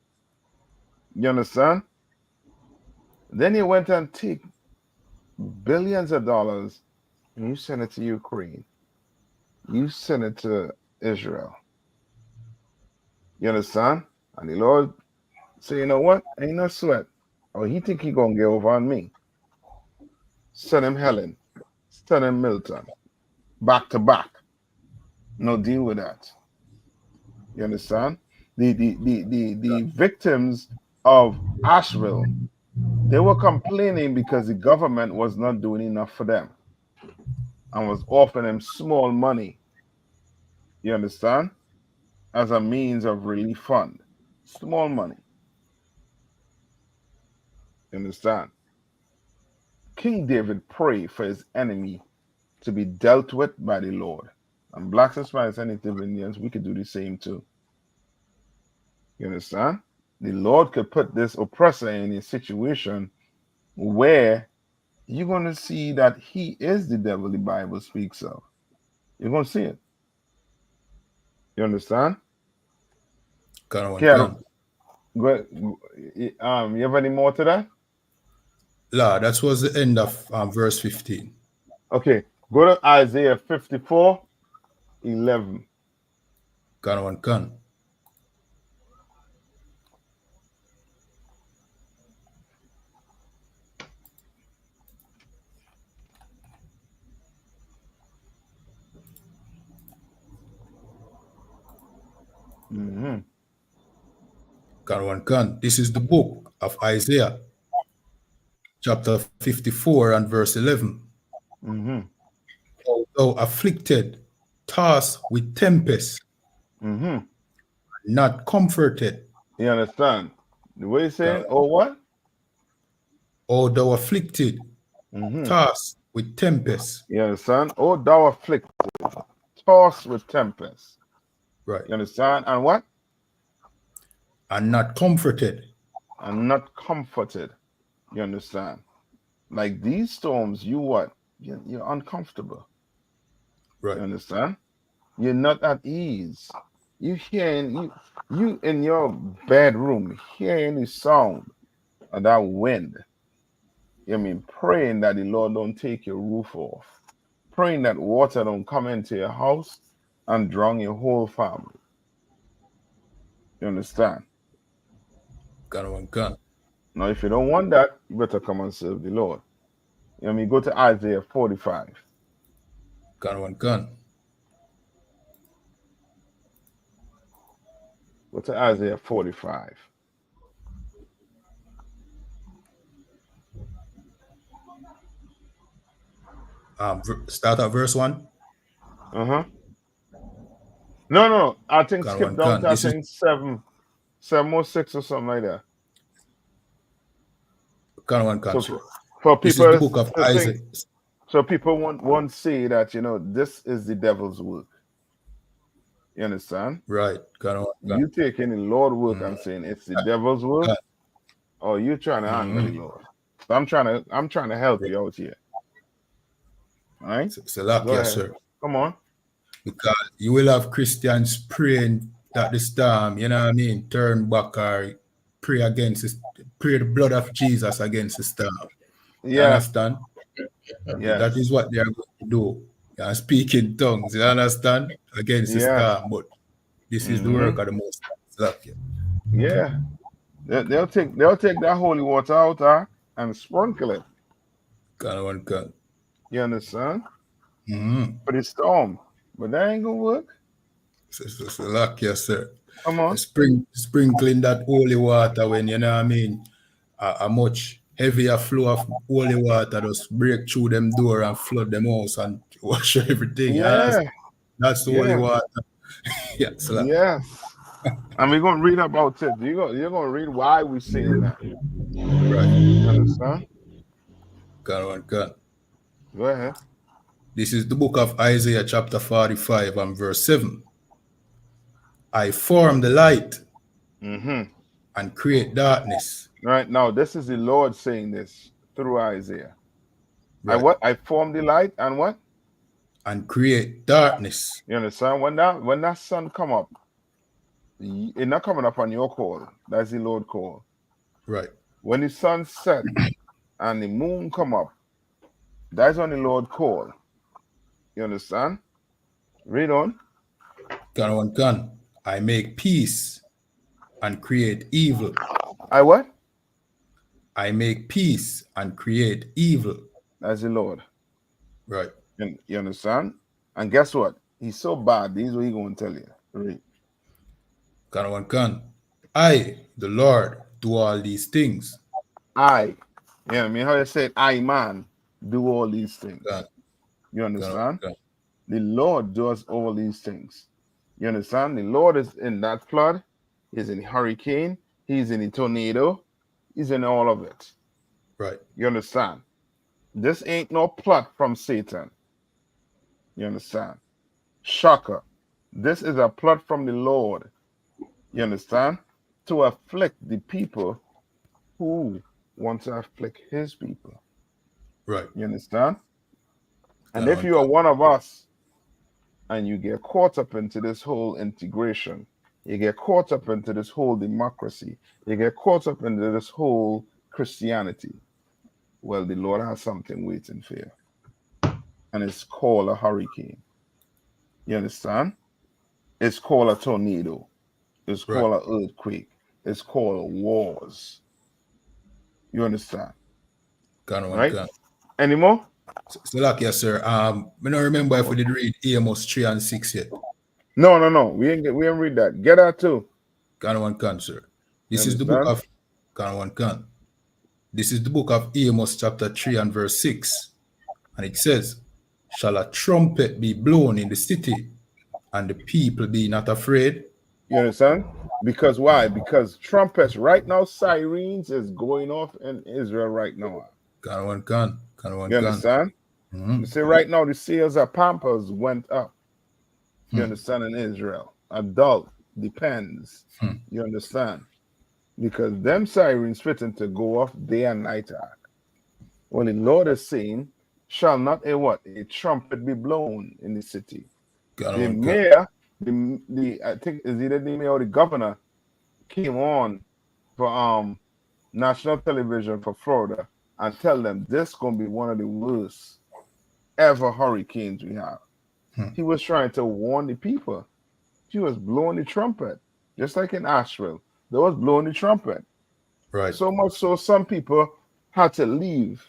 You understand? Then you went and take billions of dollars and you send it to Ukraine. You send it to Israel. You understand? And the Lord say, you know what? Ain't no sweat. Oh, he think he gonna get over on me. Send him Helen. Send him Milton. Back to back. No deal with that. You understand? The victims of Asheville, they were complaining because the government was not doing enough for them and was offering them small money. You understand? As a means of relief fund. Small money. You understand? King David prayed for his enemy to be dealt with by the Lord. And blacks, Hispanics, and Native Indians, we could do the same too. You understand? The Lord could put this oppressor in a situation where you're going to see that he is the devil the Bible speaks of. You're going to see it. You understand? Yeah. Go ahead. You have any more to that? La, that was the end of verse 15. Okay, go to Isaiah 54:11. Can. Can. This is the book of Isaiah, chapter 54 and verse 11. Although afflicted, tossed with tempest, not comforted. You understand? The way you say, oh what? Although afflicted, tossed with tempest. You understand? Oh, thou afflicted, tossed with tempest. Right. You understand? And what? And not comforted. And not comforted. You understand? Like these storms, you what? You're uncomfortable. Right. You understand? You're not at ease. You hearing you in your bedroom hearing the sound of that wind. You mean praying that the Lord don't take your roof off. Praying that water don't come into your house and drown your whole family. You understand? Can. Now, if you don't want that, you better come and serve the Lord. You know what I mean? Go to Isaiah 45. Can. Go to Isaiah 45. Start at verse 1. No. I think skip down to I think 706 or something like that. So for people, the book of Isaiah. So people won't say that, this is the devil's work. You understand? Right. You taking the Lord's work and saying it's the devil's work, or you trying to handle the Lord. So I'm trying to help you out here. All right? Yes, sir. Come on. Because you will have Christians praying that the storm, you know what I mean, turn back or pray the blood of Jesus against the storm. You understand? Yeah. That is what they are going to do. And speak in tongues, you understand? Against the storm. But this is the work of the Most High. Yeah. They'll take that holy water out and sprinkle it. Can. You understand? For the storm. But that ain't gonna work. Yes, sir. Come on. Sprinkling that holy water when, you know what I mean, a much heavier flow of holy water just break through them door and flood them house and wash everything. Yeah. That's the holy water. Yes. And we're gonna read about it. You're gonna read why we're saying that. Right. You understand? Can. Go ahead. This is the book of Isaiah chapter 45 and verse 7. I form the light and create darkness. Right now, this is the Lord saying this through Isaiah. Right. I form the light and what? And create darkness. You understand? When that sun come up, it's not coming up on your call. That's the Lord call. Right. When the sun set and the moon come up, that's when the Lord call. You understand? Read on. I make peace and create evil. I what? I make peace and create evil. That's the Lord. Right. You understand? And guess what? He's so bad. This is what he's going to tell you. Read. I, the Lord, do all these things. I how you said I man do all these things. You understand? The Lord does all these things. You understand? The Lord is in that flood, he's in the hurricane, he's in the tornado, he's in all of it. Right. You understand? This ain't no plot from Satan. You understand? Shocker. This is a plot from the Lord. You understand? To afflict the people who want to afflict his people. Right. You understand? And if you are one of us and you get caught up into this whole integration, you get caught up into this whole democracy, you get caught up into this whole Christianity, well, the Lord has something waiting for you. And it's called a hurricane. You understand? It's called a tornado. It's called an earthquake. It's called wars. You understand? Right? Any more? So like, yes, sir. I don't remember if we did read Amos 3 and 6 yet. No. We ain't read that. Get that too. Sir. This is the book of This is the book of Amos chapter 3 and verse 6. And it says, shall a trumpet be blown in the city and the people be not afraid? You understand? Because why? Because trumpets right now, sirens is going off in Israel right now. You understand? You see, right now the sales of Pampers went up. You understand? In Israel, adult depends. You understand? Because them sirens fitting to go off day and night. Well, the Lord is saying, shall not a trumpet be blown in the city. The mayor, I think is either the mayor or the governor came on for national television for Florida and tell them this is going to be one of the worst ever hurricanes we have. He was trying to warn the people. He was blowing the trumpet, just like in Asheville. They was blowing the trumpet. Right. So much so some people had to leave.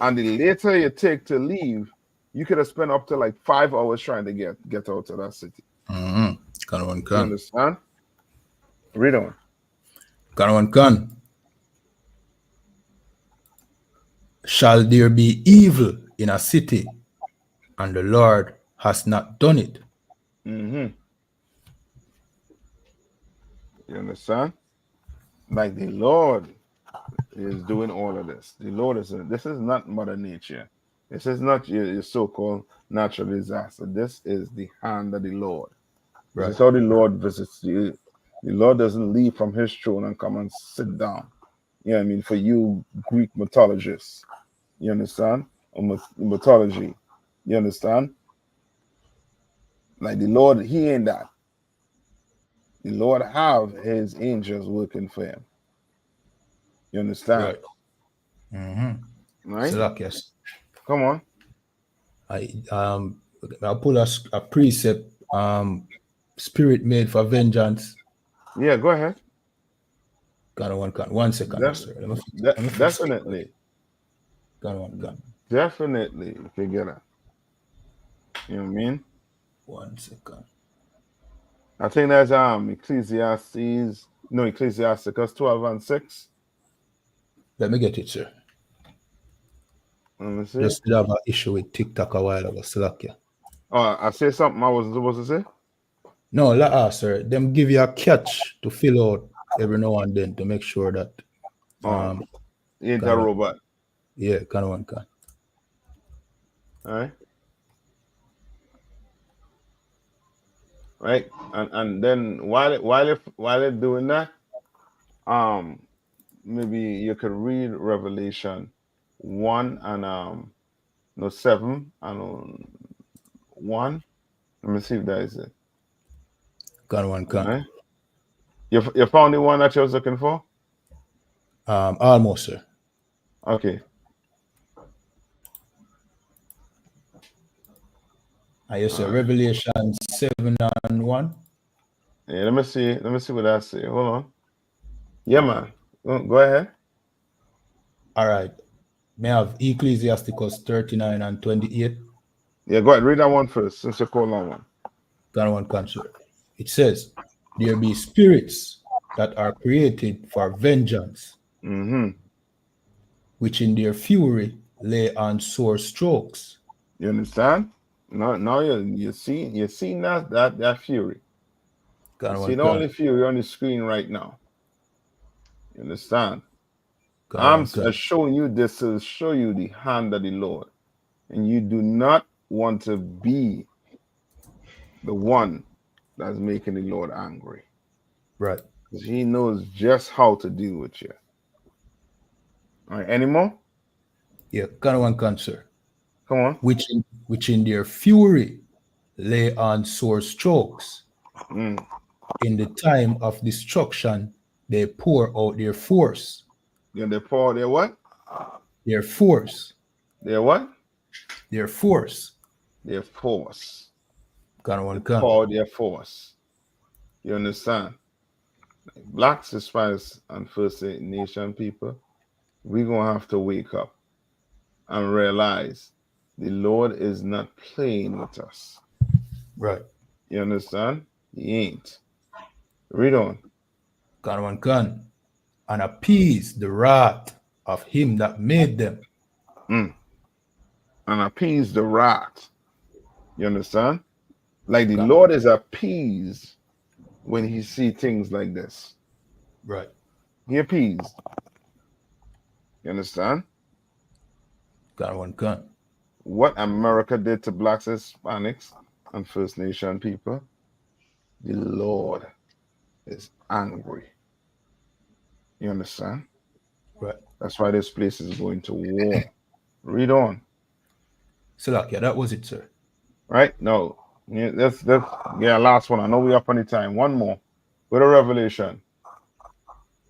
And the later you take to leave, you could have spent up to like 5 hours trying to get out of that city. You understand? Read on. Shall there be evil in a city, and the Lord has not done it? You understand? Like the Lord is doing all of this. The Lord is this is not Mother Nature. This is not your so-called natural disaster. This is the hand of the Lord. Right. This is how the Lord visits you. The Lord doesn't leave from his throne and come and sit down. You know what I mean? For you Greek mythologists. You understand? Or mythology. You understand? Like the Lord, he ain't that. The Lord have his angels working for him. You understand? Right. Right? So, yes. Come on. I'll pull a precept, spirit made for vengeance. Yeah, go ahead. One second, sir. Definitely. Definitely, if you get it. You know what I mean? 1 second. I think that's Ecclesiasticus 12 and 6. Let me get it, sir. Let me see. Just have an issue with TikTok a while ago, Slakia. Oh, I say something I wasn't supposed to say? No, sir. Them give you a catch to fill out every now and then to make sure that ain't a robot. Yeah, All right. Right. And then while they're doing that, maybe you could read Revelation 1 and no 7 and 1. Let me see if that is it. Got one, All right. You found the one that you was looking for? Almost, sir. Okay. Yes, sir. Revelation 7 and 1. Yeah, let me see what I say. Hold on. Yeah, man. Go ahead. All right. May I have Ecclesiasticus 39 and 28? Yeah, go ahead. Read that one first, since you call that one. Got one, concert. It says, there be spirits that are created for vengeance, which in their fury lay on sore strokes. You understand? Now you see that fury. You see the only fury on the screen right now. You understand? I'm showing you this to show you the hand of the Lord. And you do not want to be the one that's making the Lord angry. Right. Because he knows just how to deal with you. All right, any more? Yeah, got one, concert. Come on. Which in their fury lay on sore strokes. In the time of destruction, they pour out their force. Yeah, they pour their what? Their force. Their what? Their force. Their force. Pour their force. You understand? Blacks, Hispanics, and First Nation people, we're going to have to wake up and realize the Lord is not playing with us. Right. You understand? He ain't. Read on. And appease the wrath of him that made them. And appease the wrath. You understand? Like the Lord is appeased when he see things like this. Right. He appeased. You understand? What America did to blacks, Hispanics, and First Nation people, the Lord is angry. You understand? Right. That's why this place is going to war. Read on. Salakia, that was it, sir. Right? No. That's last one. I know we're up on the time. One more. With a revelation.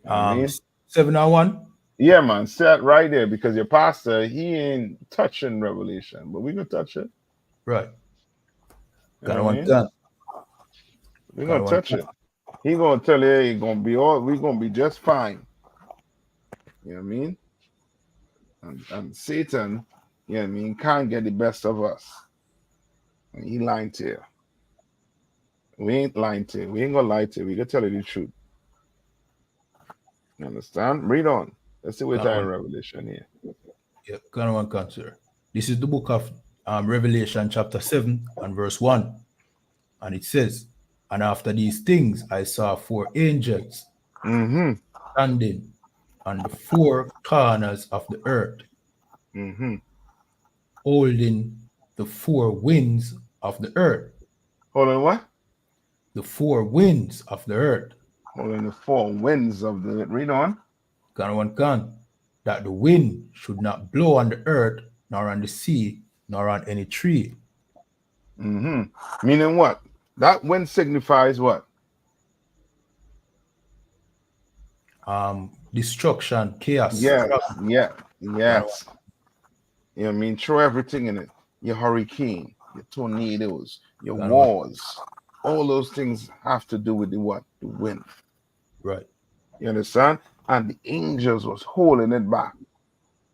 7 and 1? Yeah, man. Set right there, because your pastor, he ain't touching revelation, but we gonna touch it. Right. We're gonna touch it. He gonna tell you it's gonna be we're gonna be just fine. You know what I mean? And Satan, you know what I mean, can't get the best of us. And he lying to you. We ain't lying to you. We ain't gonna lie to you. We gonna tell you the truth. You understand? Read on. Let's see what's in Revelation here. Yeah, sir. This is the book of Revelation chapter 7 and verse 1. And it says, and after these things I saw 4 angels standing on the 4 corners of the earth, holding the 4 winds of the earth. Holding what? The 4 winds of the earth. Holding the 4 winds of the earth. Read on. That the wind should not blow on the earth, nor on the sea, nor on any tree. Meaning what? That wind signifies what? Destruction, chaos. Yes. You know what I mean? Throw everything in it. Your hurricane, your tornadoes, your wars. All those things have to do with the what? The wind. Right. You understand? And the angels was holding it back.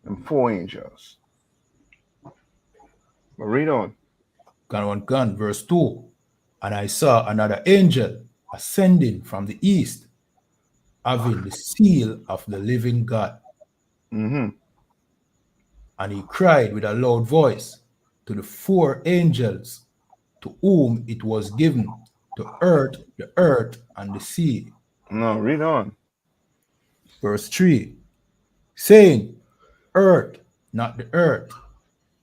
And 4 angels. But read on. Verse 2. And I saw another angel ascending from the east, having the seal of the living God. And he cried with a loud voice to the 4 angels to whom it was given to earth, the earth, and the sea. No, read on. Verse 3, saying, earth, not the earth,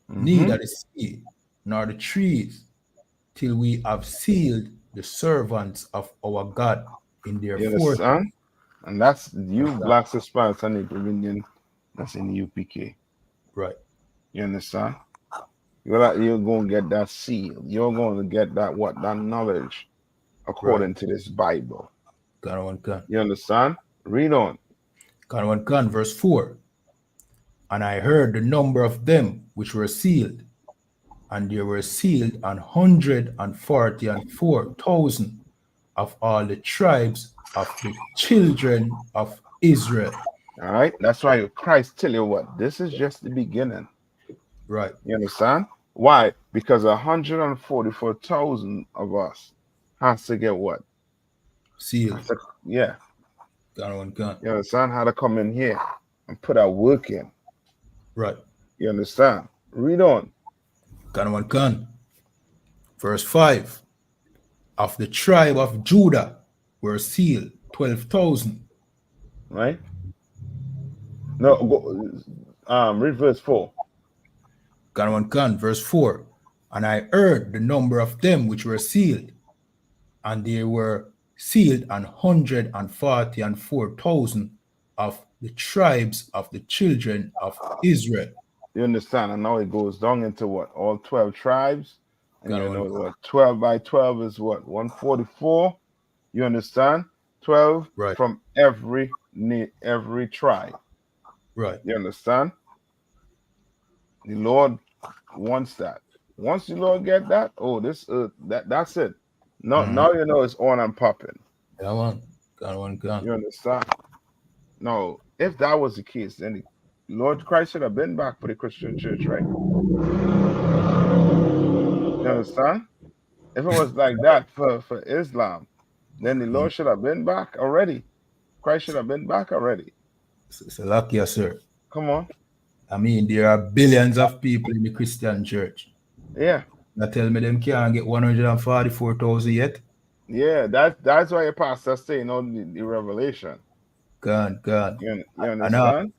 neither the sea nor the trees, till we have sealed the servants of our God in their You forehead. understand? And that's you, blacks, Hispanics, and Native Indian. That's in the UPK. Right. You understand? You're going to get that seal. You're going to get that knowledge according to this Bible. You understand? Read on. Verse 4. And I heard the number of them which were sealed, and there were sealed 144,000 of all the tribes of the children of Israel. All right. That's why Christ tell you what, this is just the beginning. Right. You understand? Why? Because 144,000 of us has to get what? Sealed. Yeah. You understand? How to come in here and put our work in. Right. You understand? Read on. Verse 5. Of the tribe of Judah were sealed 12,000. Right? No, read verse 4. Verse 4. And I heard the number of them which were sealed, and they were sealed 144,000 of the tribes of the children of Israel. You understand? And now it goes down into what? All 12 tribes. And you know what? 12 by 12 is what? 144. You understand? 12 from every tribe. Right. You understand? The Lord wants that. Once the Lord get that, that's it. Now you know it's on and popping. You understand? No, if that was the case, then the Lord Christ should have been back for the Christian church, right? You understand? If it was like that for Islam, then the Lord should have been back already. Christ should have been back already. It's lucky, sir. Come on. I mean, there are billions of people in the Christian church. Yeah. Now tell me them can't get 144,000 yet? Yeah, that's why your pastor saying on the revelation. God. You understand?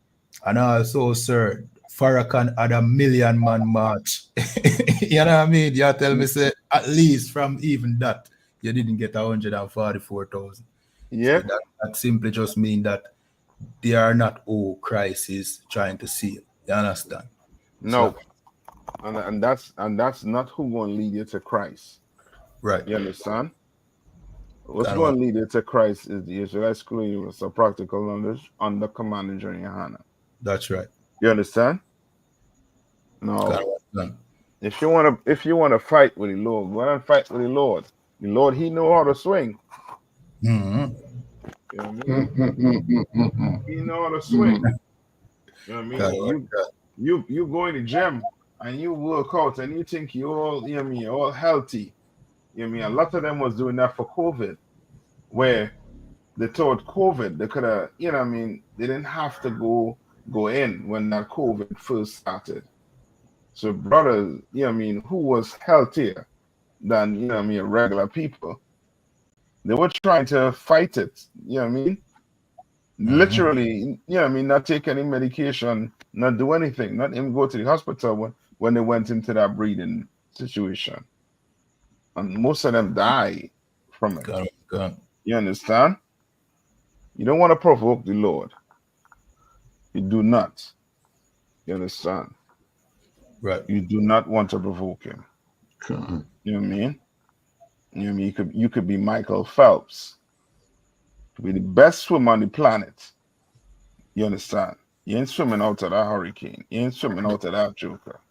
And also, sir, Farrakhan had 1 million man march. You know what I mean? You tell me, say, at least from even that, you didn't get 144,000. Yeah. So that simply just means that they are not all Christ is trying to seal. You understand? No. So, and that's not who going to lead you to Christ. Right. You understand? What's going to lead you to Christ is the Israelite school with some practical knowledge under command of John Yohana. That's right. You understand? No. If you want to fight with the Lord, go and fight with the Lord. The Lord, He know how to swing. Mm-hmm. You know what I mean? He know how to swing. You know what I mean? You go in the gym and you work out and you think you're all, you know what I mean, all healthy. You know what I mean? A lot of them was doing that for COVID, where they thought COVID, they could have, you know what I mean, they didn't have to go in when that COVID first started. So brothers, you know what I mean, who was healthier than, you know what I mean, regular people, they were trying to fight it, you know what I mean? Literally, you know what I mean, not take any medication, not do anything, not even go to the hospital when they went into that breeding situation. And most of them die from it. You understand? You don't want to provoke the Lord. You do not. You understand? Right. You do not want to provoke him. You know what I mean? You know what I mean? You could be Michael Phelps. You could be the best swimmer on the planet. You understand? You ain't swimming out of that hurricane. You ain't swimming out of that joker.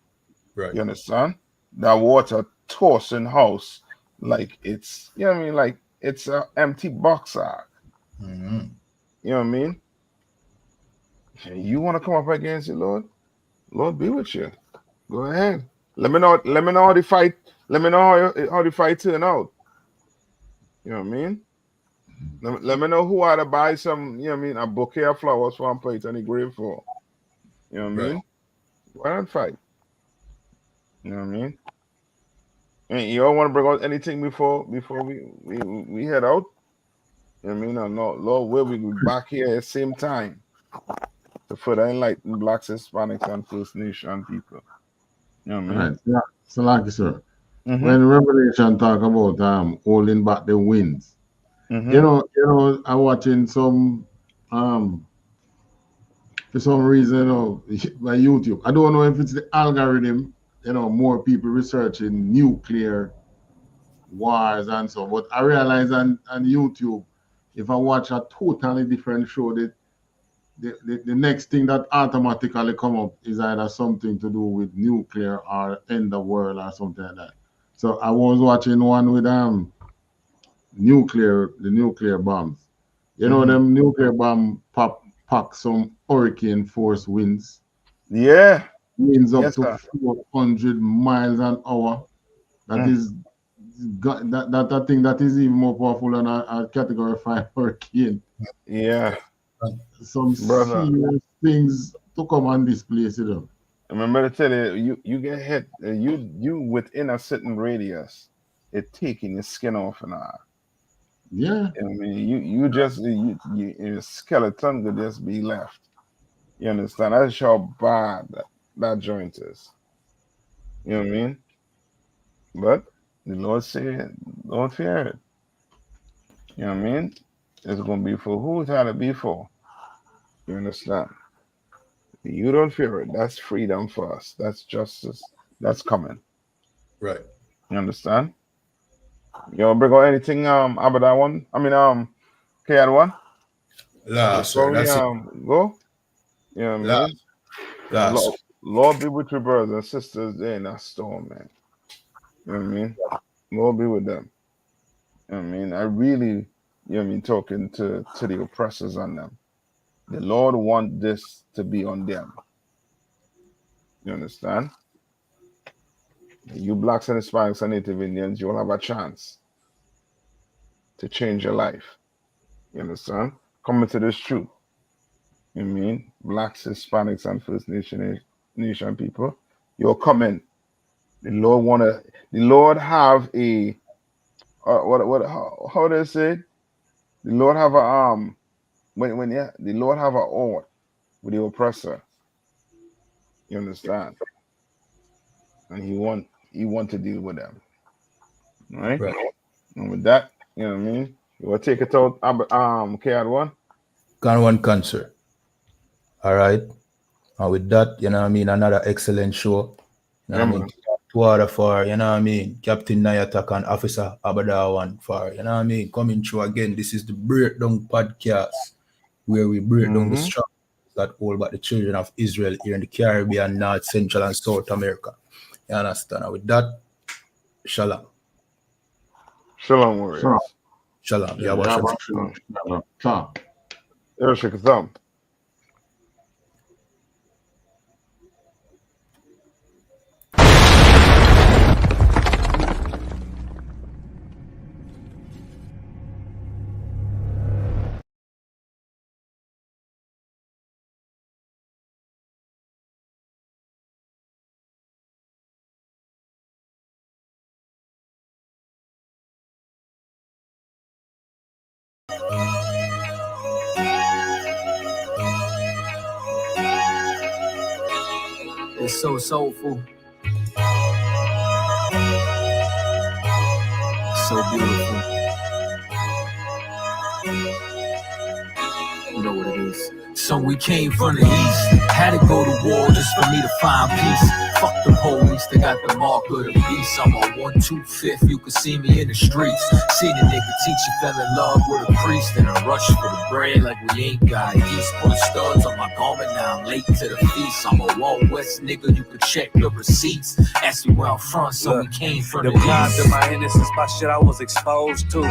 Right. You understand? That water tossing house like it's, you know what I mean? Like it's an empty box ark. Mm-hmm. You know what I mean? You want to come up against the Lord? Lord be with you. Go ahead. Let me know how the fight. Let me know how the fight turn out. You know what I mean? Let me know who ought to buy some, you know what I mean, a bouquet of flowers for and put it on the grave for. You know what I mean? Why not fight? You know what I mean? And you all want to bring out anything before we head out? You know what I mean? No, Lord, will we be back here at the same time to further enlighten blacks, Hispanics, and First Nation people? You know what I mean? Right. Yeah. So like you, sir. Mhm. When Revelation talk about holding back the winds, Mhm. you know, I'm watching some for some reason, my YouTube. I don't know if it's the algorithm, more people researching nuclear wars and so, but I realize on YouTube, if I watch a totally different show, the next thing that automatically come up is either something to do with nuclear or end the world or something like that. So I was watching one with the nuclear bombs. You know, them nuclear bomb pack some hurricane force winds. Yeah. Winds up Yes, to sir. 400 miles an hour. That is that thing that is even more powerful than a category 5 hurricane. Yeah. Some Brother. serious things to come on this place, Remember to tell you get hit, you within a certain radius, it taking your skin off and all. Yeah. I mean, you just your skeleton could just be left. You understand? That's how bad that joint is. You know what I mean? But the Lord said, don't fear it. You know what I mean? It's gonna be for who it's had to be for. You understand? You don't fear it. That's freedom for us. That's justice. That's coming. Right. You understand? You want to bring out anything about that one? I mean KR one? Yeah, sir. That's it. Go. You know what I mean? Last. Lord be with your brothers and sisters there in that storm, man. You know what I mean? Lord be with them. You know what I mean? I really, you know what I mean, talking to the oppressors on them. The Lord want this to be on them. You understand? You blacks and Hispanics and Native Indians, you'll have a chance to change your life. You understand? Coming to this truth. You know what I mean? Blacks, Hispanics, and First Nation people, you're coming. The Lord have a how they say? The Lord have a the Lord have a oath with the oppressor. You understand? And he want to deal with them. Right? And with that, you know what I mean? You want to take it out KR1? One concert. All right. And with that, you know what I mean, another excellent show. You know what I mean? To order for, you know what I mean, Captain Nayatak and Officer Abadawan for, you know what I mean, coming through again. This is the Breakdown Podcast, where we break down the struggles that hold back the children of Israel here in the Caribbean, North, Central, and South America. You understand? And with that, shalom. Shalom, warriors. Shalom. Yeah, Shalom. Shake a thumb. It's so soulful. So beautiful. You know what it is. So we came from the east, had to go to war just for me to find peace. Fuck the police, they got the mark of the beast. I'm on 125th, you can see me in the streets. See the nigga teacher fell in love with a priest, and a rush for the bread like we ain't got yeast. Put studs on my garment, now I'm late to the feast. I'm a Wild West nigga, you can check the receipts. Ask me where I'm from, so we came from the crimes east. of my innocence, my shit I was exposed to.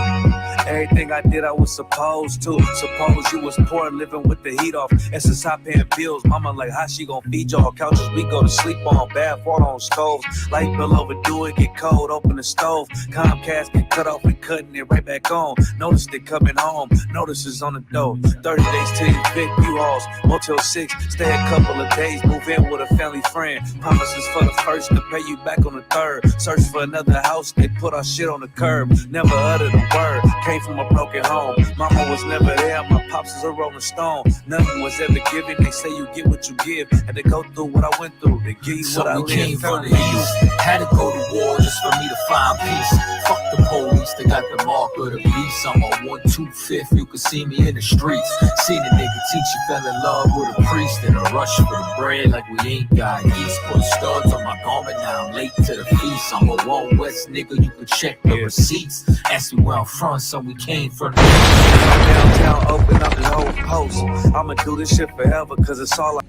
Everything I did I was supposed to. Suppose you was poor, living with the heat off. And since I paying bills, mama like, how she gonna feed y'all? Couches we go to sleep on, bad water on stoves. Light bill overdue, it get cold, open the stove. Comcast get cut off, we cutting it right back on. Notice they coming home, notices on the door. 30 days till you pick U-Hauls, Motel 6, stay a couple of days, move in with a family friend. Promises for the first to pay you back on the third. Search for another house, they put our shit on the curb. Never uttered a word, came from a broken home. Mama was never there, my pops was a rolling stone. Nothing was ever given, they say you get what you give. Had to go through what I went through, they give you So what I we lived came came from the east. Had to go to war just for me to find peace. Fuck the police, they got the mark of the beast. I'm on 125th, you can see me in the streets. Seen a nigga teacher fell in love with a priest. In a rush for the bread like we ain't got yeast. Put studs on my garment, now I'm late to the feast. I'm a One West nigga, you can check the receipts. Ask me where I'm from, so we came from the Downtown, open up the whole post. I'ma do this shit forever, cause it's all I